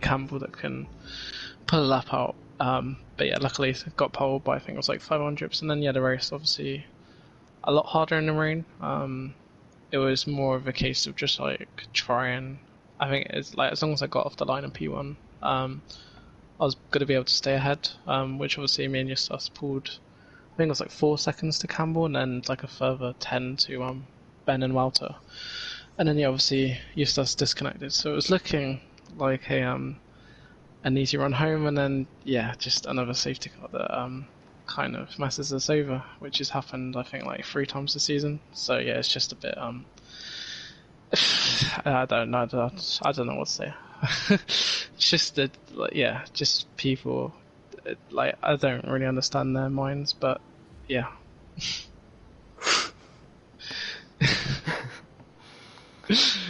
Campbell that can pull a lap out. But yeah, luckily got pole by I think it was like 500. And then yeah, the race obviously a lot harder in the rain. It was more of a case of just like trying. I think it's like as long as I got off the line in P1, I was going to be able to stay ahead. Which obviously me and Justus pulled. I think it was like 4 seconds to Campbell and then like a further 10 to Ben and Walter, and then yeah, obviously Eustace disconnected, so it was looking like an easy run home, and then yeah, just another safety car that kind of messes us over, which has happened I think like 3 times this season. So yeah, it's just a bit I don't know what to say. It's just that yeah, just people like I don't really understand their minds, but yeah.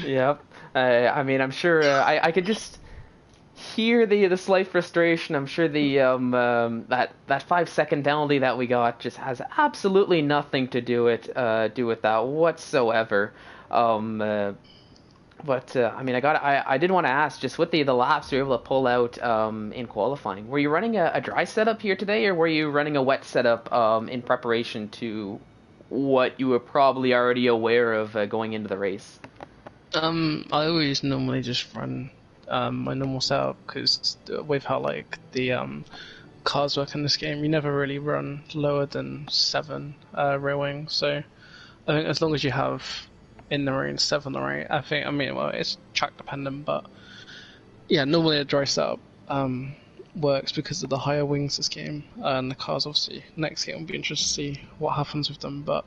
Yep. I mean, I'm sure I could just hear the slight frustration. I'm sure the that 5-second penalty that we got just has absolutely nothing to do with that whatsoever. But I mean, I did want to ask, just with the laps you were able to pull out in qualifying, were you running a dry setup here today, or were you running a wet setup in preparation to what you were probably already aware of going into the race? I always normally just run my normal setup because with how like the cars work in this game, you never really run lower than 7 rear wings. So I think as long as you have in the range 7 or 8, I mean, well, it's track dependent, but yeah, normally a dry setup works because of the higher wings this game, and the cars obviously next game will be interesting to see what happens with them, but.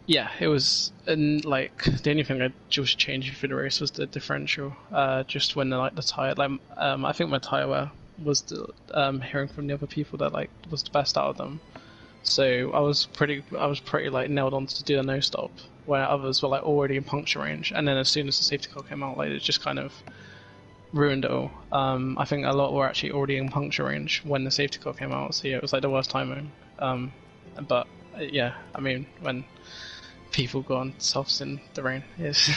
Yeah, it was, and like the only thing I just changed for the race was the differential. Just when the tire, I think my tire wear was the, hearing from the other people that like was the best out of them. So I was pretty like nailed on to do a no stop, where others were like already in puncture range. And then as soon as the safety car came out, like it just kind of ruined it all. I think a lot were actually already in puncture range when the safety car came out. So yeah, it was like the worst timing. But yeah, I mean when people go on softs in the rain, yes,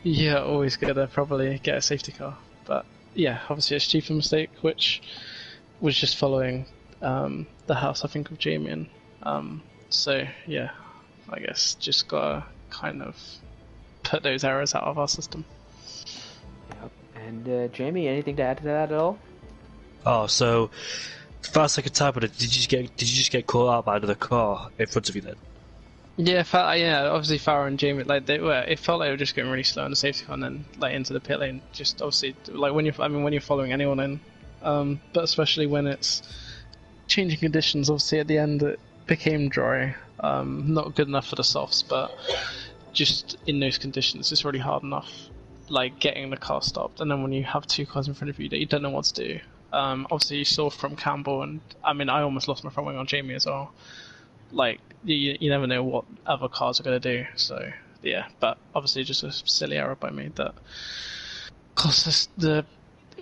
yeah, always gotta probably get a safety car. But yeah, obviously a stupid mistake, which was just following the house I think of Jamie. So yeah, I guess just gotta kind of put those errors out of our system. Yep. And Jamie, anything to add to that at all? Oh, so first second time, but did you just get caught out by another car in front of you then? Yeah, obviously Farah and Jamie, like it felt like they were just going really slow in the safety car and then like into the pit lane. Just obviously like when you're following anyone in, but especially when it's changing conditions. Obviously at the end it became dry, not good enough for the softs, but just in those conditions it's really hard enough. Like getting the car stopped, and then when you have 2 cars in front of you that you don't know what to do. Obviously you saw from Campbell, and I mean I almost lost my front wing on Jamie as well. Like you never know what other cars are going to do, so yeah, but obviously just a silly error by me that cost us the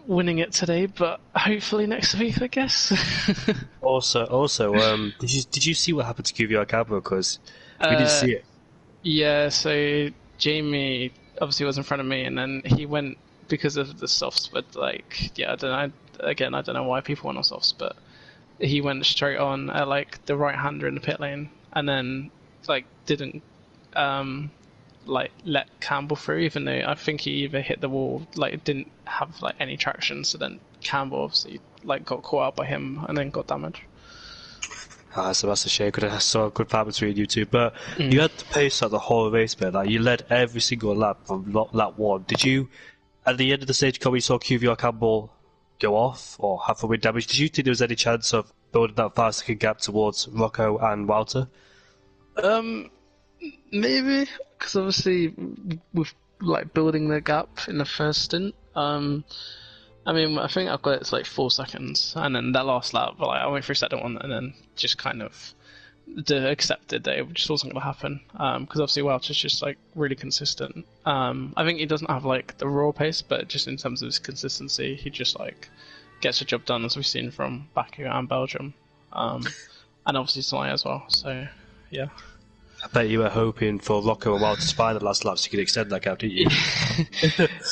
winning it today, but hopefully next week, I guess. Also, did you see what happened to QVR Cabo? Because we didn't see it. Yeah, so Jamie obviously was in front of me, and then he went because of the softs. But like, yeah, I don't know. Again, I don't know why people went on softs, but he went straight on at like the right-hander in the pit lane, and then like didn't like let Campbell through, even though I think he either hit the wall, like didn't have like any traction. So then Campbell obviously like got caught out by him and then got damaged. So that's a shame, because I saw a good fight between you two. But you had the pace at the whole race, man. Like, you led every single lap from lap one. Did you, at the end of the stage, when you saw QVR Campbell go off or have a wind damage, did you think there was any chance of building that 5-second gap towards Rocco and Walter? Maybe, because obviously with like building the gap in the first stint, I mean, I think I've got it's like 4 seconds, and then that last lap, like I went through second one, and then just kind of accepted that it just wasn't going to happen. Because obviously Welch is just like really consistent. I think he doesn't have like the raw pace, but just in terms of his consistency, he just like gets the job done, as we've seen from Baku and Belgium, and obviously Sonia as well. So yeah. I bet you were hoping for Rocco and Walter to spy the last lap so you could extend that gap, didn't you?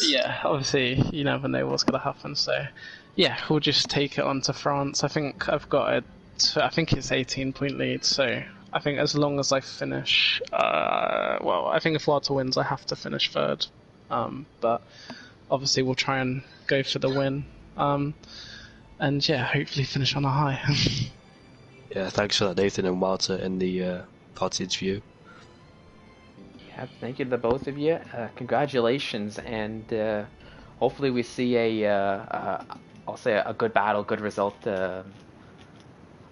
Yeah, obviously you never know what's going to happen. So yeah, we'll just take it on to France. I think I've got I think it's 18-point lead. So I think as long as I finish, well, I think if Walter wins, I have to finish third. But obviously we'll try and go for the win. And yeah, hopefully finish on a high. Yeah, thanks for that, Nathan and Walter, in the party interview. Yeah, thank you to the both of you. Congratulations, and hopefully we see I'll say a good battle, good result,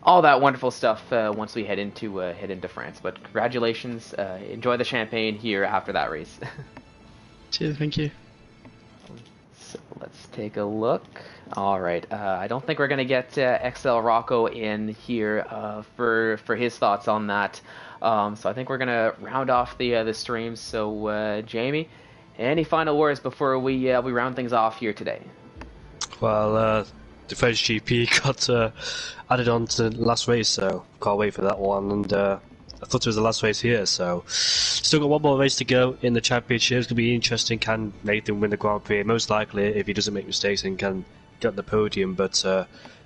all that wonderful stuff once we head into France. But congratulations, enjoy the champagne here after that race. Cheers, thank you. So let's take a look. All right, I don't think we're gonna get XL Rocco in here for his thoughts on that. So I think we're gonna round off the stream. So Jamie, any final words before we round things off here today? Well, the French GP got added on to the last race, so can't wait for that one. And I thought it was the last race here, so still got one more race to go in the championship. It's gonna be interesting. Can Nathan win the Grand Prix? Most likely, if he doesn't make mistakes, and can get the podium. But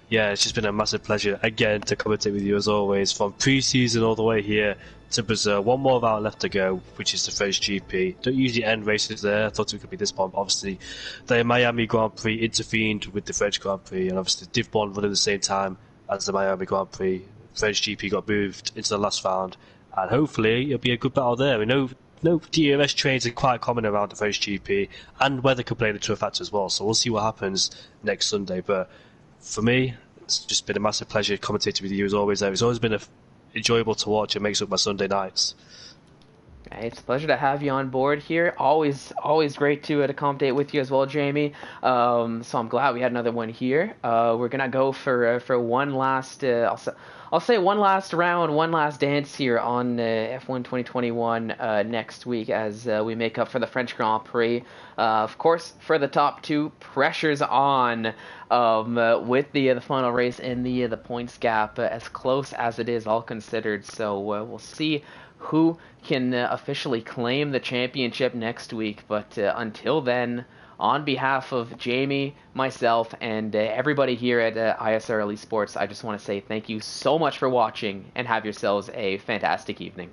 yeah, it's just been a massive pleasure again to commentate with you as always, from pre-season all the way here to Brazil. One more round left to go, which is the French GP. Don't usually end races there. I thought it could be this one, but obviously the Miami Grand Prix intervened with the French Grand Prix, and obviously Div 1 running at the same time as the Miami Grand Prix. French GP got moved into the last round, and hopefully it'll be a good battle there. We know no DRS trains are quite common around the French GP, and weather can play into a factor as well, so we'll see what happens next Sunday. But for me, it's just been a massive pleasure commentating with you as always. It's always been enjoyable to watch. It makes up my Sunday nights. It's a pleasure to have you on board here. Always great to commentate with you as well, Jamie. So I'm glad we had another one here. We're gonna go for one last. I'll say one last round, one last dance here on F1 2021 next week as we make up for the French Grand Prix. Of course, for the top two, pressure's on with the final race in the points gap as close as it is, all considered. So we'll see who can officially claim the championship next week. But until then, on behalf of Jamie, myself, and everybody here at ISRL Esports, I just want to say thank you so much for watching and have yourselves a fantastic evening.